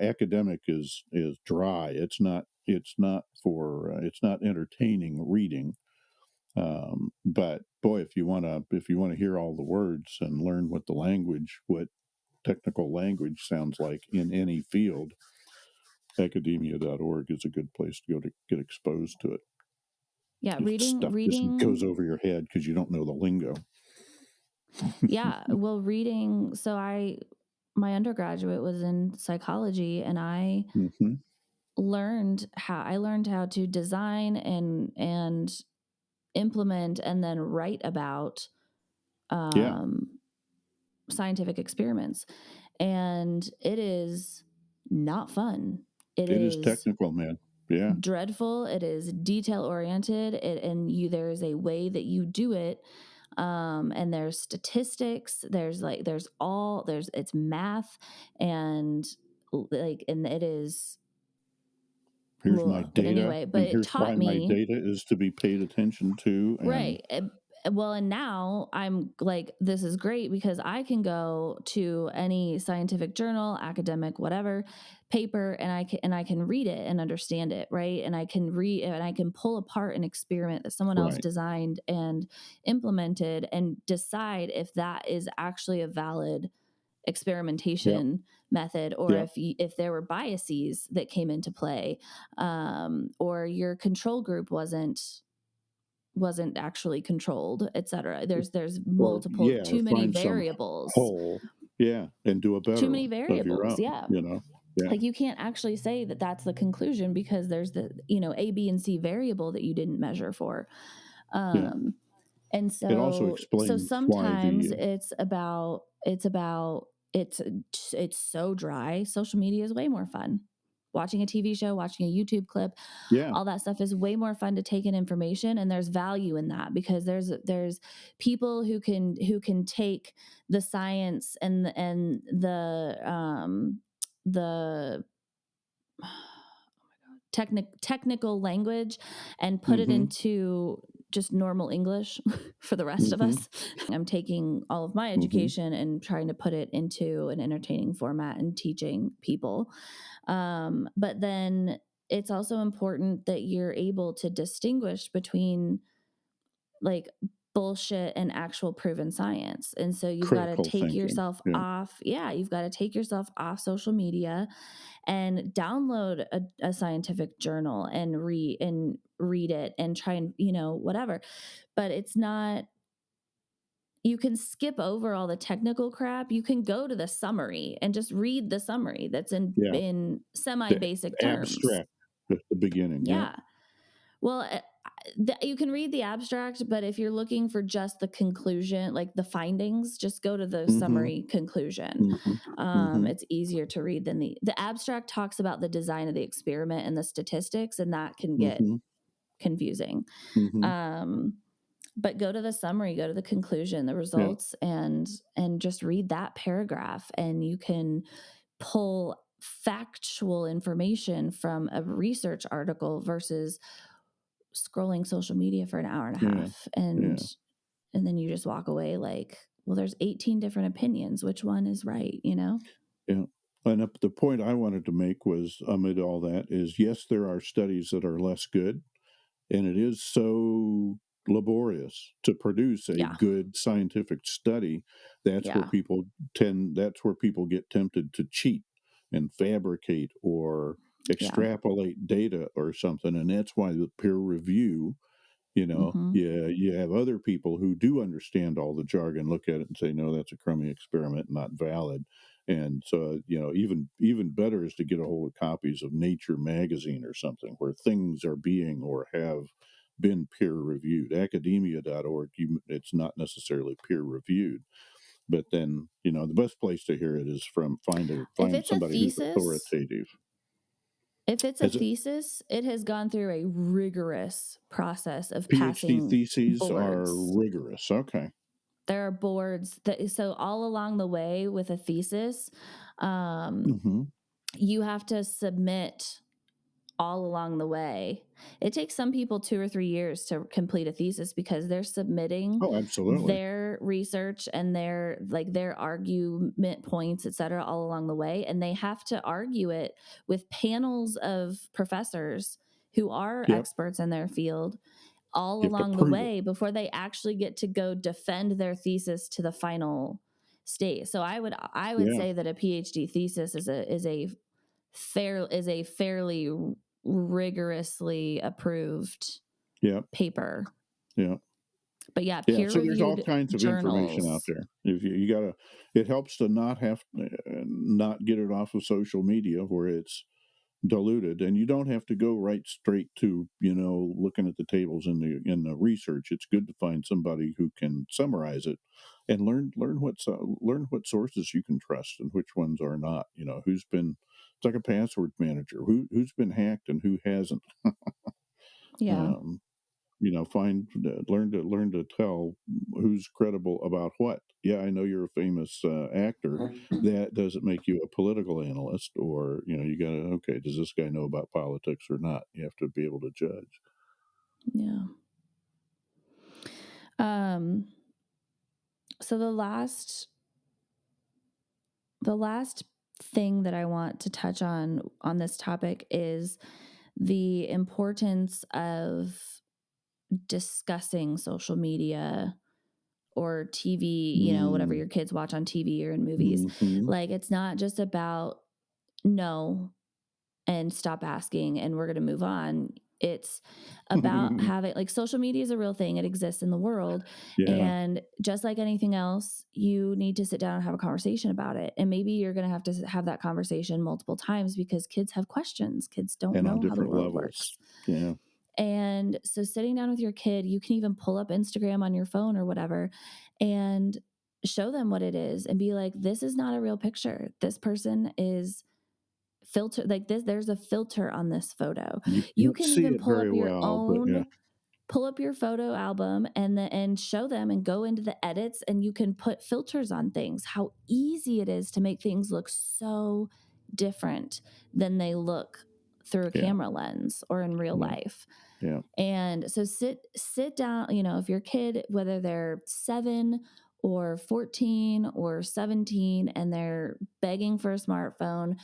academic is dry. It's not entertaining reading. But boy, if you want to hear all the words and learn what technical language sounds like in any field, academia.org is a good place to go to get exposed to it. Yeah, If reading stuff just goes reading over your head because you don't know the lingo. yeah, well, reading so I my undergraduate was in psychology, and Hmm. I learned how to design and implement and then write about Yeah, um scientific experiments. And it is not fun. It it is is technical, man. Yeah, dreadful. It is detail oriented. And there is a way that you do it. And there's statistics. It's math, and and it is, here's my ugh. But data, anyway, but and it here's why taught my me. data is to be paid attention to. And Right. Well, and now I'm like, this is great because I can go to any scientific journal, academic, whatever paper, and I can read it and understand it, right? And I can read and I can pull apart an experiment that someone else right, designed and implemented and decide if that is actually a valid yep, experimentation method, or yep, if there were biases that came into play, or your control group wasn't actually controlled, et cetera. There's or multiple, yeah, or too many find some variables. hole, yeah, and do a Too better many one of your variables, own. yeah. Yeah, Like, you can't actually say that that's the conclusion because there's A, B, and C variable that you didn't measure for. yeah. Um, and It also so explains why sometimes the it's so dry. Social media is way more fun. Watching a TV show, watching a YouTube clip, yeah, all that stuff is way more fun to take in information, and there's value in that because there's people who can take the science and the technical language and put it mhm, into just normal English for the rest of mhm, us. I'm taking all of my mhm, education and trying to put it into an entertaining format and teaching people. But then it's also important that you're able to distinguish between, like, bullshit and actual proven science. And so you've got to critical take thinking, yourself yeah, off. Yeah, you've got to take yourself off social media and download a scientific journal and read it and try and, whatever. But it's not, you can skip over all the technical crap. You can go to the summary and just read the summary that's yeah, in semi the basic terms. abstract at the beginning, yeah, Yeah. Well, you can read the abstract, but if you're looking for just the conclusion, like the findings, just go to the mhm, summary conclusion. mhm, mhm, It's easier to read than the abstract talks about the design of the experiment and the statistics, and that can get mhm, confusing. mhm, Um, but go to the summary, go to the conclusion, the yeah, results, and just read that paragraph, and you can pull factual information from a research article versus scrolling social media for an hour and a yeah, half, yeah, and then you just walk away like, well, there's 18 different opinions, which one is right? yeah. And the point I wanted to make was, amid all that, is yes, there are studies that are less good, and it is so. laborious to produce a Yeah. good scientific study. Yeah. That's where people get tempted to cheat and fabricate or Yeah. extrapolate data or something, and that's why the peer review, Mhm. yeah, you have other people who do understand all the jargon look at it and say, no, that's a crummy experiment, not valid. And so, even better is to get a hold of copies of Nature magazine or something where things are being or have been peer reviewed. Academia.org, it's not necessarily peer reviewed, but then, the best place to hear it is from If find it's a somebody who's thesis, authoritative. if it's a Is it thesis, it has gone through a rigorous process of PhD passing theses are boards. rigorous? Okay. There are boards that, so all along the way with a thesis, um, Hmm. you have to submit all along the way. It takes some people 2 or 3 years to complete a thesis because they're submitting Oh, absolutely. their research and their argument points, et cetera, all along the way. And they have to argue it with panels of professors who are Yep. experts in their field all You have to along the prove it. way before they actually get to go defend their thesis to the final state. So I would Yeah. say that a PhD thesis is a fairly rigorously approved Yep. paper. Yeah. But yeah, Yeah. peer So there's all reviewed kinds of information out journals. there. If you gotta, it helps to not get it off of social media where it's diluted, and you don't have to go right straight to looking at the tables in the research. It's good to find somebody who can summarize it and learn what sources you can trust and which ones are not. Who's been, it's like a password manager, who's been hacked and who hasn't. Yeah. um, find learn to tell who's credible about what. Yeah, I know you're a famous actor. That doesn't make you a political analyst, or you gotta, okay, does this guy know about politics or not? You have to be able to judge. Yeah. Um so the last thing that I want to touch on this topic is the importance of discussing social media or TV, whatever Mm. your kids watch on TV or in movies. Hmm. Like, it's not just about no and stop asking and we're going to move on. It's about having, like, social media is a real thing. It exists in the world. Yeah, And just like anything else, you need to sit down and have a conversation about it. And maybe you're going to have to have that conversation multiple times because kids have questions. Kids don't and on know how the different world levels. works. Yeah, And so sitting down with your kid, you can even pull up Instagram on your phone or whatever and show them what it is and be like, this is not a real picture. This person is filtered like this. There's a filter on this photo. you You can't can see even it very well, but yeah, pull up your photo album and show them and go into the edits and you can put filters on things. How easy it is to make things look so different than they look through a yeah, camera lens or in real yeah, life. yeah, And so sit down, if your kid, whether they're 7 or 14 or 17, and they're begging for a smartphone,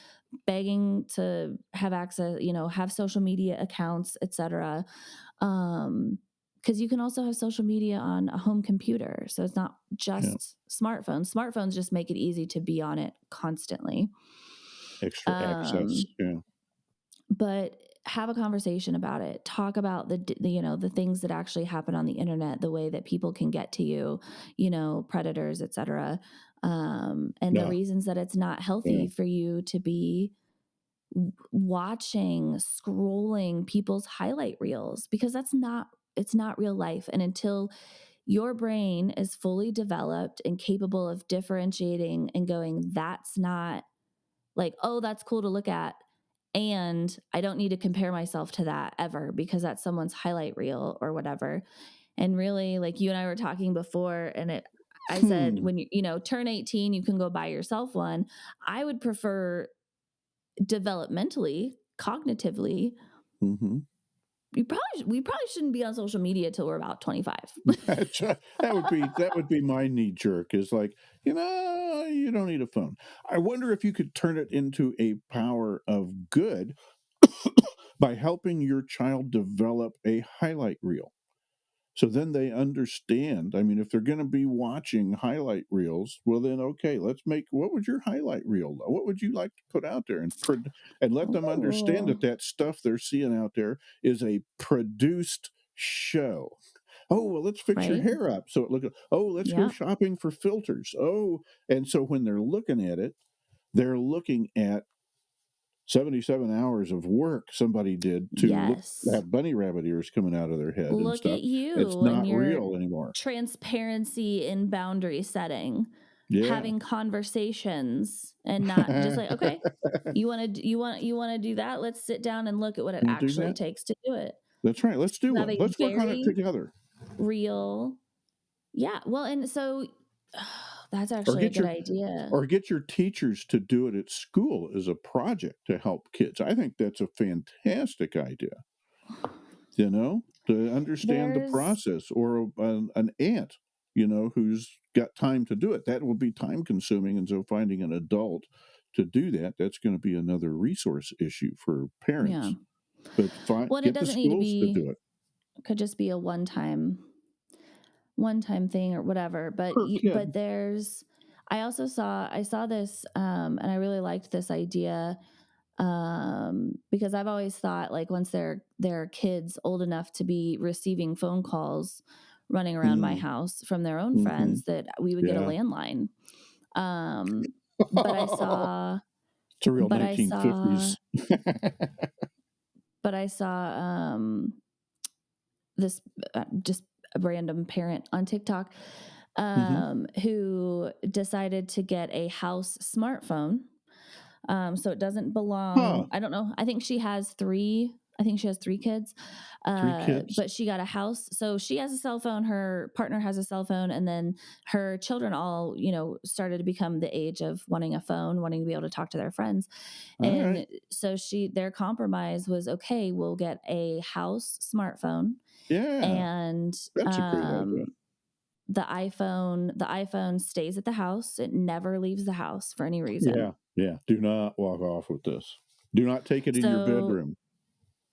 begging to have access, have social media accounts, etc. Because you can also have social media on a home computer. So it's not yeah. just smartphones. Smartphones just make it easy to be on it constantly. Extra access. Um, Yeah, but have a conversation about it. Talk about the things that actually happen on the internet, the way that people can get to you, predators, etc. And the yeah, reasons that it's not yeah, healthy for you to be watching, scrolling people's highlight reels, because it's not real life. And until your brain is fully developed and capable of differentiating and going, that's not, like, oh, that's cool to look at, and I don't need to compare myself to that ever because that's someone's highlight reel or whatever. And really, like you and I were talking before, and I said, hmm. when you turn 18, you can go buy yourself one. I would prefer, developmentally, cognitively, Hmm. we probably shouldn't be on social media till we're about 25. That would be my knee jerk, is like, you don't need a phone. I wonder if you could turn it into a power of good by helping your child develop a highlight reel. So then they understand. I mean, if they're going to be watching highlight reels, well, then okay, let's make. What would your highlight reel? What would you like to put out there and let them understand that Oh, that stuff they're seeing out there is a produced show. Oh, well, let's fix your right? hair up so it look. Oh, let's go Yep. shopping for filters. Oh, and so when they're looking at it, they're looking at 77 hours of work somebody did to look Yes. have bunny rabbit ears coming out of their head and Look stuff. at It's you and not your real anymore. transparency in boundary setting, Yeah. having conversations and not just like, okay, you want to do that? Let's sit down and look at what it Wanna do actually that? takes to do it. That's right, let's do You have one. a Let's work on it very together. real, yeah. Well, and so that's Or actually a get good your idea. or get your teachers to do it at school as a project to help kids. I think that's a fantastic idea, to understand the There's process, or an aunt, who's got time to do it. That will be time consuming, and so finding an adult to do that, that's going to be another resource issue for yeah. parents. But Well, and it get the doesn't need to schools to be, do it could just be a one time thing or whatever, per but kid. there's, I saw this, and I really liked this idea, because I've always thought, like, once they're kids old enough to be receiving phone calls running around my Mm, house from their own mhm, friends, that we would get a yeah. landline. um but I saw It's a real but I saw 1950s. but I saw this, just a random parent on TikTok, Mhm. who decided to get a house smartphone. So it doesn't Huh, belong. I don't know. I think she has three. I think she has three kids. 3 kids? But she got a house. So she has a cell phone. Her partner has a cell phone, and then her children all, started to become the age of wanting a phone, wanting to be able to talk to their friends. Alright. And so their compromise was, okay, we'll get a house smartphone, Yeah, and that's a great idea. the iPhone stays at the house. It never leaves the house for any reason. Yeah, yeah, do not walk off with this. Do not take it in your So, bedroom.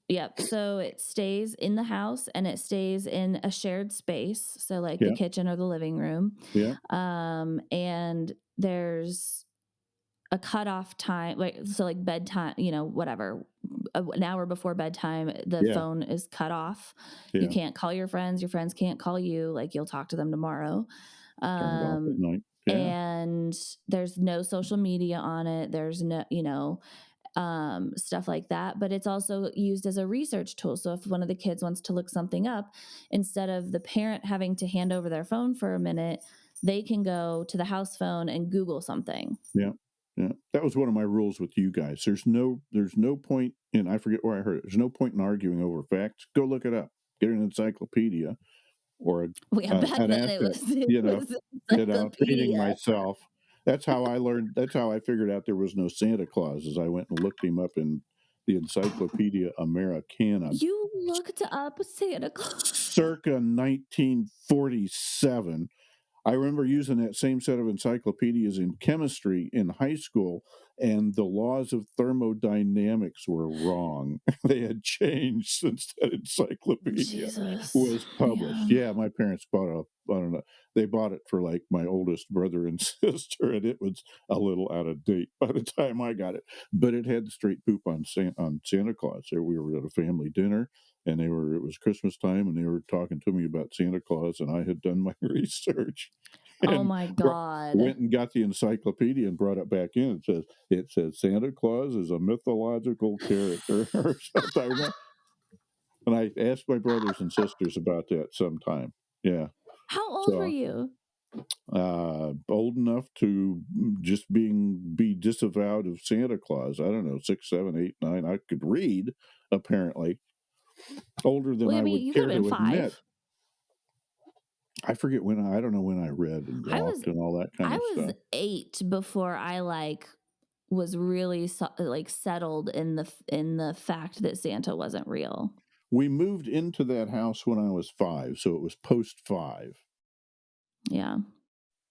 yep. So it stays in the house and it stays in a shared space. So, like the Yeah, kitchen or the living room. yeah, And there's a cutoff time, like bedtime, whatever, an hour before bedtime, the yeah, phone is cut off. You yeah, can't call your friends can't call you. Like, you'll talk to them tomorrow. turn it off at Um, night. Yeah, and there's no social media on it. There's no, stuff like that. But it's also used as a research tool. So if one of the kids wants to look something up, instead of the parent having to hand over their phone for a minute, they can go to the house phone and Google something. yeah, yeah. That was one of my rules with you guys. There's no point in, I forget where I heard it, there's no point in arguing over facts. Go look it up. Get an encyclopedia or Yeah, back an then it asset, was it you know was dating encyclopedia. myself. That's how I figured out there was no Santa Claus, as I went and looked him up in the Encyclopedia Americana You looked up Santa Claus. circa 1947. I remember using that same set of encyclopedias in chemistry in high school, and the laws of thermodynamics were wrong. They had changed since that encyclopedia Jesus. was published. Yeah. Yeah, my parents I don't know, they bought it for like my oldest brother and sister, and it was a little out of date by the time I got it. But it had the straight poop on Santa Claus. There, we were at a family dinner, and it was Christmas time, and they were talking to me about Santa Claus, and I had done my research Oh and my bro- god. went and got the encyclopedia and brought it back in. It says Santa Claus is a mythological character or something. I remember, and I asked my brothers and sisters about that sometime. Yeah, How old were so you? old enough to be disavowed of Santa Claus. I don't know, 6, 7, 8, 9. I could read, apparently. Older than Well, I I mean, would you could care have been to admit. 5. I forget when. I don't know when I read and I was walked and all that kind I of was stuff. 8 before I, like, was really settled in the fact that Santa wasn't real. We moved into that house when I was 5, so it was post 5. Yeah.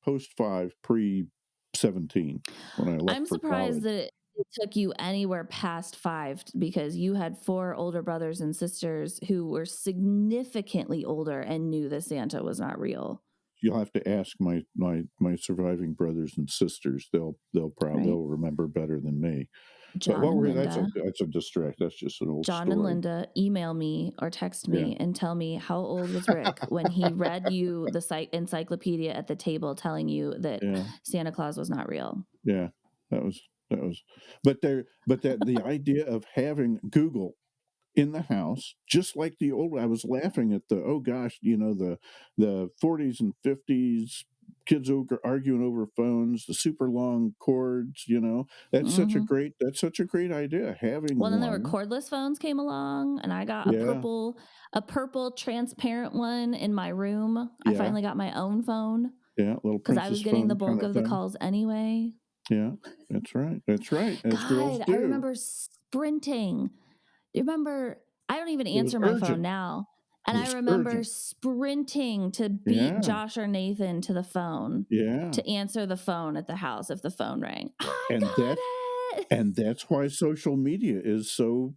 Post 5, pre 17 when I left I'm for surprised college. that it it took you anywhere past 5 because you had 4 older brothers and sisters who were significantly older and knew that Santa was not real, You'll have to ask my surviving brothers and sisters. right? They'll remember better than me. But John and Linda. that's a distract. That's just an old John and story. Linda email me or text Yeah. me and tell me how old was Rick when he read you the encyclopedia at the table telling you that Yeah. Santa Claus was not real. Yeah. That was but that the idea of having Google in the house, just like the old I was laughing at the, oh gosh, the 40s and 50s kids arguing over phones, the super long cords, Mhm. that's such a great idea, Well, having then there were one. cordless phones came along, and I got Yeah, a purple transparent one in my room. I yeah, finally got my own phone yeah, little because I princess was getting the phone bulk kinda of the thing. calls anyway. Yeah, that's right, as girls God, I do. remember sprinting. You remember I don't even It was answer my phone urgent, now, it and I was remember urgent. sprinting to beat Yeah, Josh or Nathan to the phone yeah, to answer the phone at the house if the phone rang. I and that's got it. and that's why social media is so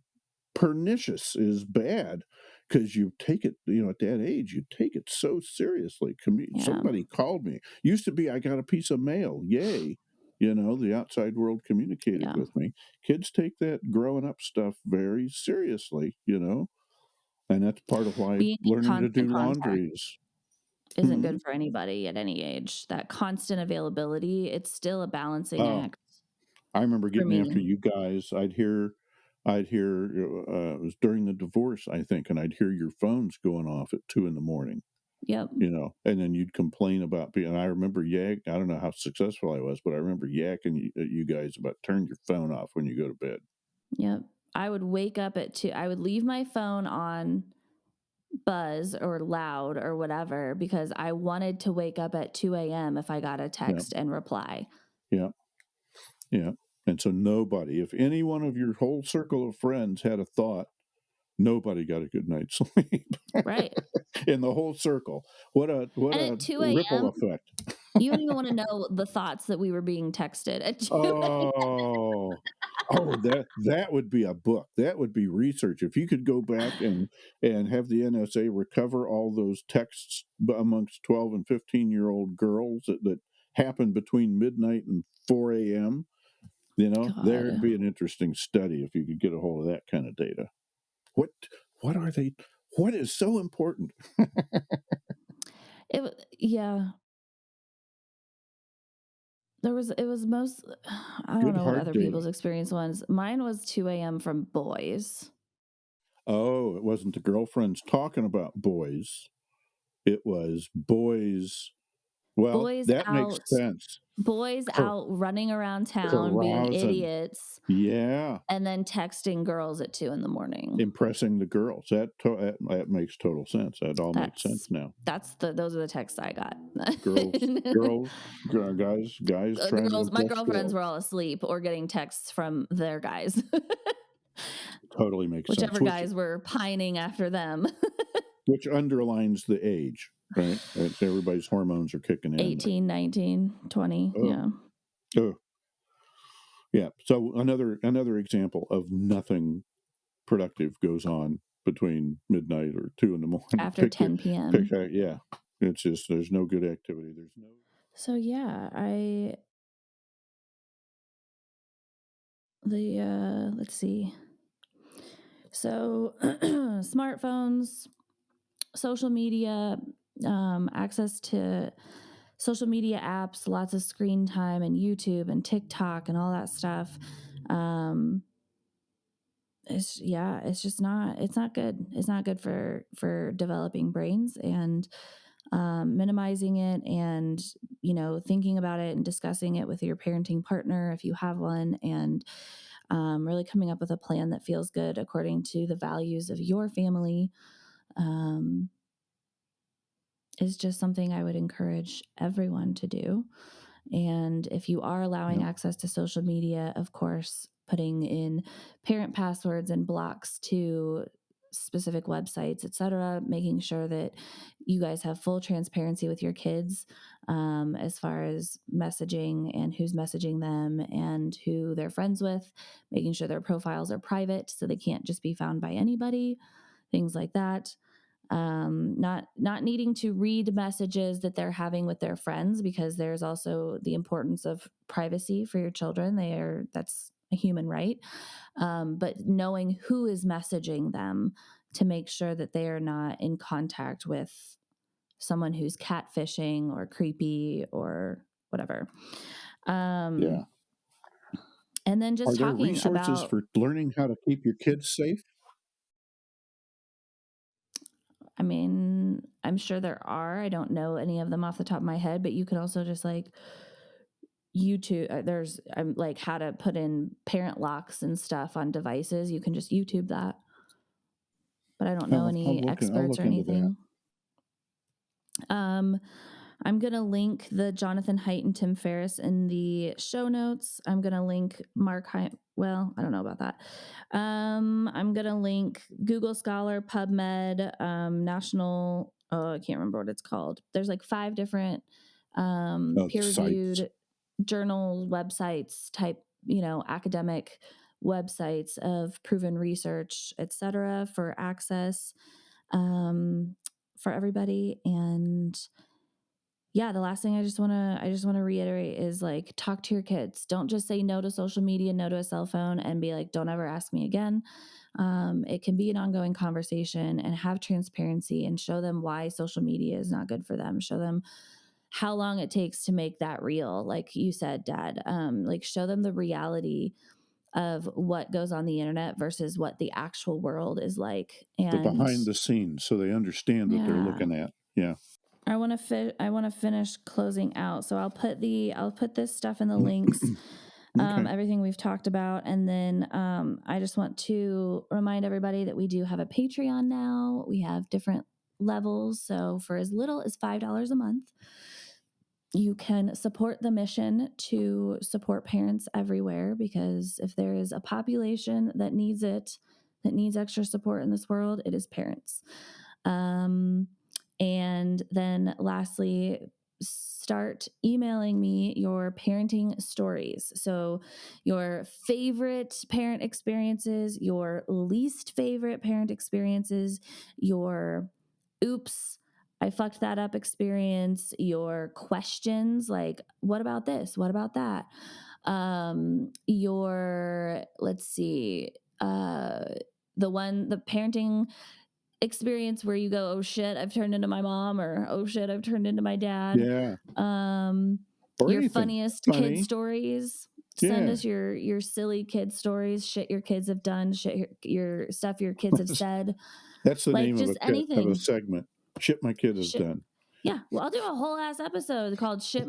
pernicious, is bad, because you take it, at that age, you take it so seriously. Yeah, Somebody called me. Used to be, I got a piece of mail. Yay. The outside world communicated yeah. with me. Kids take that growing up stuff very seriously, and that's part of why Being in learning to constant do contact laundries. isn't Mhm. good for anybody at any age. That constant availability, it's still a balancing Oh, act I remember for getting after me. you guys. I'd hear, it was during the divorce, I think, and I'd hear your phones going off at 2 in the morning. Yep, And then you'd complain about being. I remember I don't know how successful I was, but I remember yakking at you guys about turn your phone off when you go to bed. yep. I would wake up at 2. I would leave my phone on buzz or loud or whatever because I wanted to wake up at 2 a.m. if I got a Yeah, text and reply. yeah, yeah. And so nobody, if any one of your whole circle of friends had a thought, nobody got a good night's sleep Right. in the whole circle. What And a at 2 ripple a.m., effect. you don't even want to know the thoughts that we were being texted at 2 a.m. Oh. Oh, that would be a book. That would be research. If you could go back and have the NSA recover all those texts amongst 12 and 15-year-old girls that happened between midnight and 4 a.m., there'd God. be an interesting study if you could get a hold of that kind of data. What what are they what is so important? Yeah. It was most I don't Good know what hard other data. people's experience was. Mine was 2 a.m. from boys. Oh, it wasn't the girlfriends talking about boys. It was boys. Well, Boys that makes out sense. boys Car out running around town being carousing. idiots Yeah, and then texting girls at 2 in the morning. impressing the girls. That makes total sense. That all makes sense That's now. those are the texts I got. Girls girls, guys trying to My impress girlfriends girls. were all asleep or getting texts from their guys, Totally makes sense, whichever guys were pining after them. which underlines the age, right? It's everybody's hormones are kicking in. 18, 19, 20. Oh, Yeah. oh, yeah. So another example of nothing productive goes on between midnight or 2 in the morning. After 10 p.m. Yeah. It's just there's no good activity. There's no. So yeah, I the let's see. So smartphones, social media, access to social media apps, lots of screen time and YouTube and TikTok and all that stuff. Um, it's just not it's not good. It's not good for developing brains and minimizing it and thinking about it and discussing it with your parenting partner if you have one and really coming up with a plan that feels good according to the values of your family um, is just something I would encourage everyone to do. And if you are allowing Yeah. access to social media, of course, putting in parent passwords and blocks to specific websites, etc., making sure that you guys have full transparency with your kids. as far as messaging and who's messaging them and who they're friends with, making sure their profiles are private so they can't just be found by anybody, things like that. Not needing to read messages that they're having with their friends, because there's also the importance of privacy for your children. That's a human right. But knowing who is messaging them to make sure that they are not in contact with someone who's catfishing or creepy or whatever. Yeah. Um, and then Are just there talking resources about, for learning how to keep your kids safe? I mean, I'm sure there are. I don't know any of them off the top of my head, but you can also just like YouTube. There's like how to put in parent locks and stuff on devices. You can just YouTube that, but I don't know any I'll experts or look into that. anything. Um, I'm going to link the Jonathan Haidt and Tim Ferriss in the show notes. I'm going to link Mark Haidt. Well, I don't know about that. I'm going to link Google Scholar, PubMed, National. Oh, I can't remember what it's called. There's like 5 different Sites. peer-reviewed journal websites type, academic websites of proven research, etc., for access for everybody. And yeah, the last thing I just want to reiterate is like, talk to your kids. Don't just say no to social media, no to a cell phone, and be like, don't ever ask me again. It can be an ongoing conversation, and have transparency and show them why social media is not good for them. Show them how long it takes to make that real. Like you said, Dad, like show them the reality of what goes on the internet versus what the actual world is like. The And behind the scenes, so they understand what they're yeah, looking at. Yeah. I want to finish closing out. So I'll put this stuff in the links, Okay. everything we've talked about. And then I just want to remind everybody that we do have a Patreon now. We have different levels. So for as little as $5 a month, you can support the mission to support parents everywhere, because if there is a population that needs extra support in this world, it is parents. And then lastly, start emailing me your parenting stories. So, your favorite parent experiences, your least favorite parent experiences, your oops, I fucked that up experience, your questions like, what about this? What about that? Your, let's see, the parenting experience where you go, oh shit, I've turned into my mom, or oh shit, I've turned into my dad. Yeah. Or Your anything funniest kid funny. stories. Send Yeah. us your silly kid stories, shit your kids have done, shit your stuff your kids have said, That's the like name just of a anything. segment. Shit my kid has Shit. done. Yeah, well, I'll do a whole ass episode called shit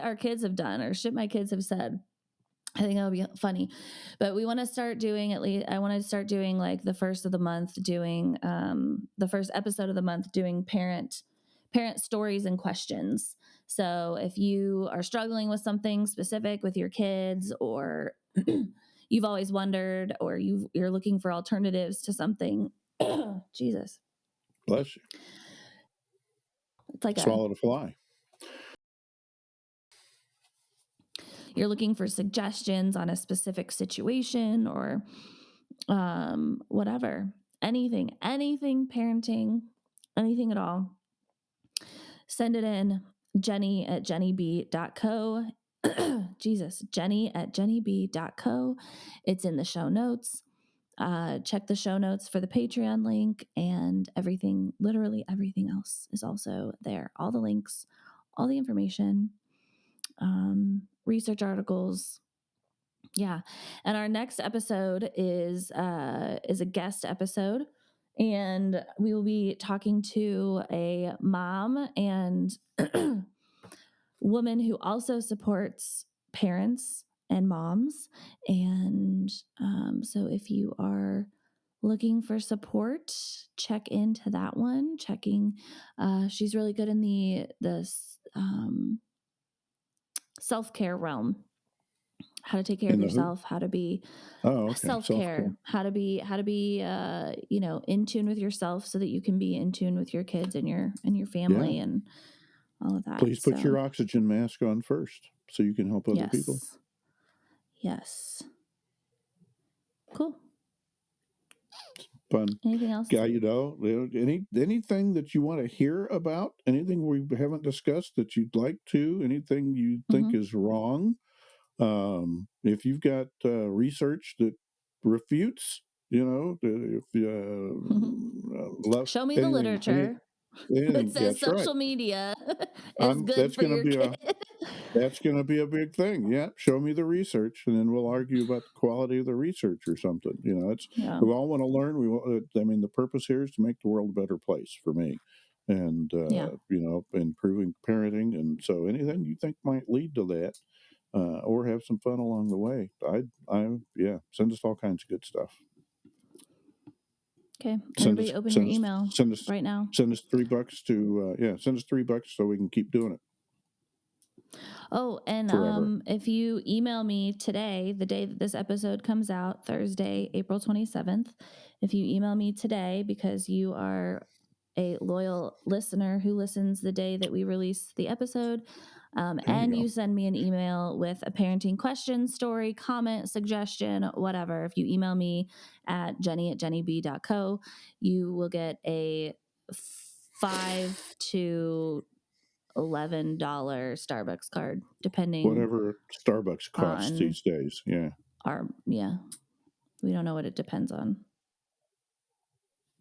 our kids have done, or shit my kids have said. I think that'll be funny. But we want to start doing, at least I want to start doing like the first of the month, doing the first episode of the month, doing parent stories and questions. So if you are struggling with something specific with your kids, or you've always wondered, or you're looking for alternatives to something, Jesus, Bless you. it's like Swallowed a fly. you're looking for suggestions on a specific situation, or whatever, anything parenting, anything at all, send it in. Jenny@jennyb.co. Jesus, Jenny@jennyb.co. It's in the show notes. Check the show notes for the Patreon link, and everything, literally everything else is also there. All the links, all the information, research articles. Yeah. And our next episode is a guest episode, and we will be talking to a mom and woman who also supports parents and moms. And so if you are looking for support, check into that one. She's really good in the self-care realm, how to take care In of the who? yourself, how to be Oh, okay. self-care, Self-care. how to be in tune with yourself so that you can be in tune with your kids and your Yeah. family and all of that. Please put So, your oxygen mask on first so you can help other people. yes. Yes. Cool. Fun. Anything else? Anything that you want to hear about, anything we haven't discussed that you'd like to, anything you think Mm-hmm. is wrong, if you've got research that refutes, if love Show me the anything, literature that anything, says that's right. social media is good That's for going to your be kid. that's going to be a big thing. Yeah, show me the research, and then we'll argue about the quality of the research or something. It's Yeah. we all want to learn. The purpose here is to make the world a better place for me, and Yeah. improving parenting. And so, anything you think might lead to that, or have some fun along the way, send us all kinds of good stuff. Okay. Send Everybody us, open your send us, email send us, right now. send us $3 to send us $3 so we can keep doing it. Oh, and Forever. if you email me today, the day that this episode comes out, Thursday, April 27th, if you email me today because you are a loyal listener who listens the day that we release the episode, and you send me an email with a parenting question, story, comment, suggestion, whatever, if you email me at jenny@jennyb.co, you will get a $5 to $11 Starbucks card, depending Whatever Starbucks costs on these days. Yeah. we don't know what it depends on.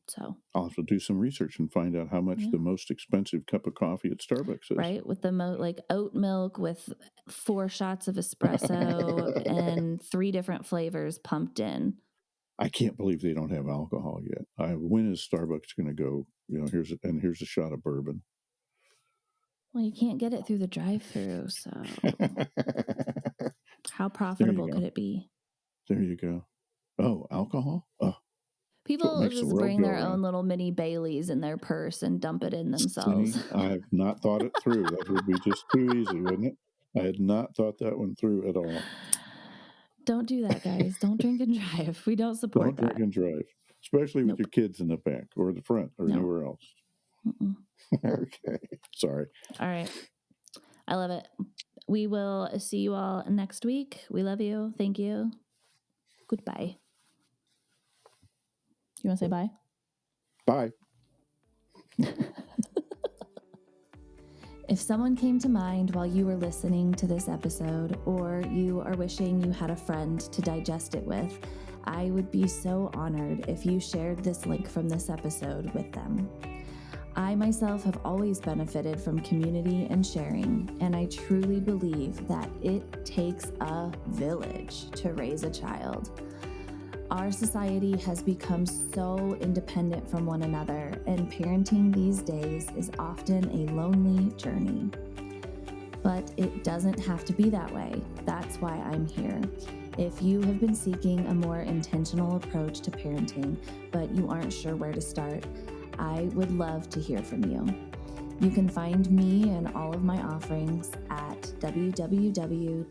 So I'll have to do some research and find out how much the most expensive cup of coffee at Starbucks is. Right, with the like oat milk with 4 shots of espresso and 3 different flavors pumped in. I can't believe they don't have alcohol yet. When is Starbucks going to go? Here's a shot of bourbon. Well, you can't get it through the drive-through, so how profitable could it be? There you go. Oh, alcohol? Oh, people makes the just world bring go their around. own little mini Baileys in their purse and dump it in themselves. See, I have not thought it through. That would be just too easy, wouldn't it? I had not thought that one through at all. Don't do that, guys. Don't drink and drive. We don't support Don't drink that. and drive, especially with Nope. your kids in the back or the front or No. anywhere else. Okay. Sorry. All right. I love it. We will see you all next week. We love you. Thank you. Goodbye. You want to say bye? Bye. If someone came to mind while you were listening to this episode, or you are wishing you had a friend to digest it with, I would be so honored if you shared this link from this episode with them. I myself have always benefited from community and sharing, and I truly believe that it takes a village to raise a child. Our society has become so independent from one another, and parenting these days is often a lonely journey. But it doesn't have to be that way. That's why I'm here. If you have been seeking a more intentional approach to parenting, but you aren't sure where to start, I would love to hear from you. You can find me and all of my offerings at www.jennyb.co.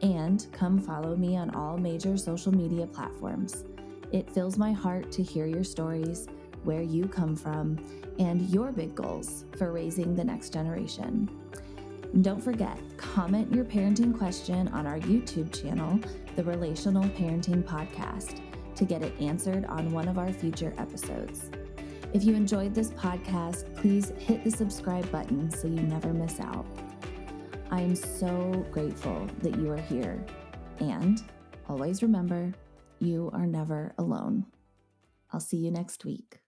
And come follow me on all major social media platforms. It fills my heart to hear your stories, where you come from, and your big goals for raising the next generation. And don't forget, comment your parenting question on our YouTube channel, The Relational Parenting Podcast, to get it answered on one of our future episodes. If you enjoyed this podcast, please hit the subscribe button so you never miss out. I am so grateful that you are here. And always remember, you are never alone. I'll see you next week.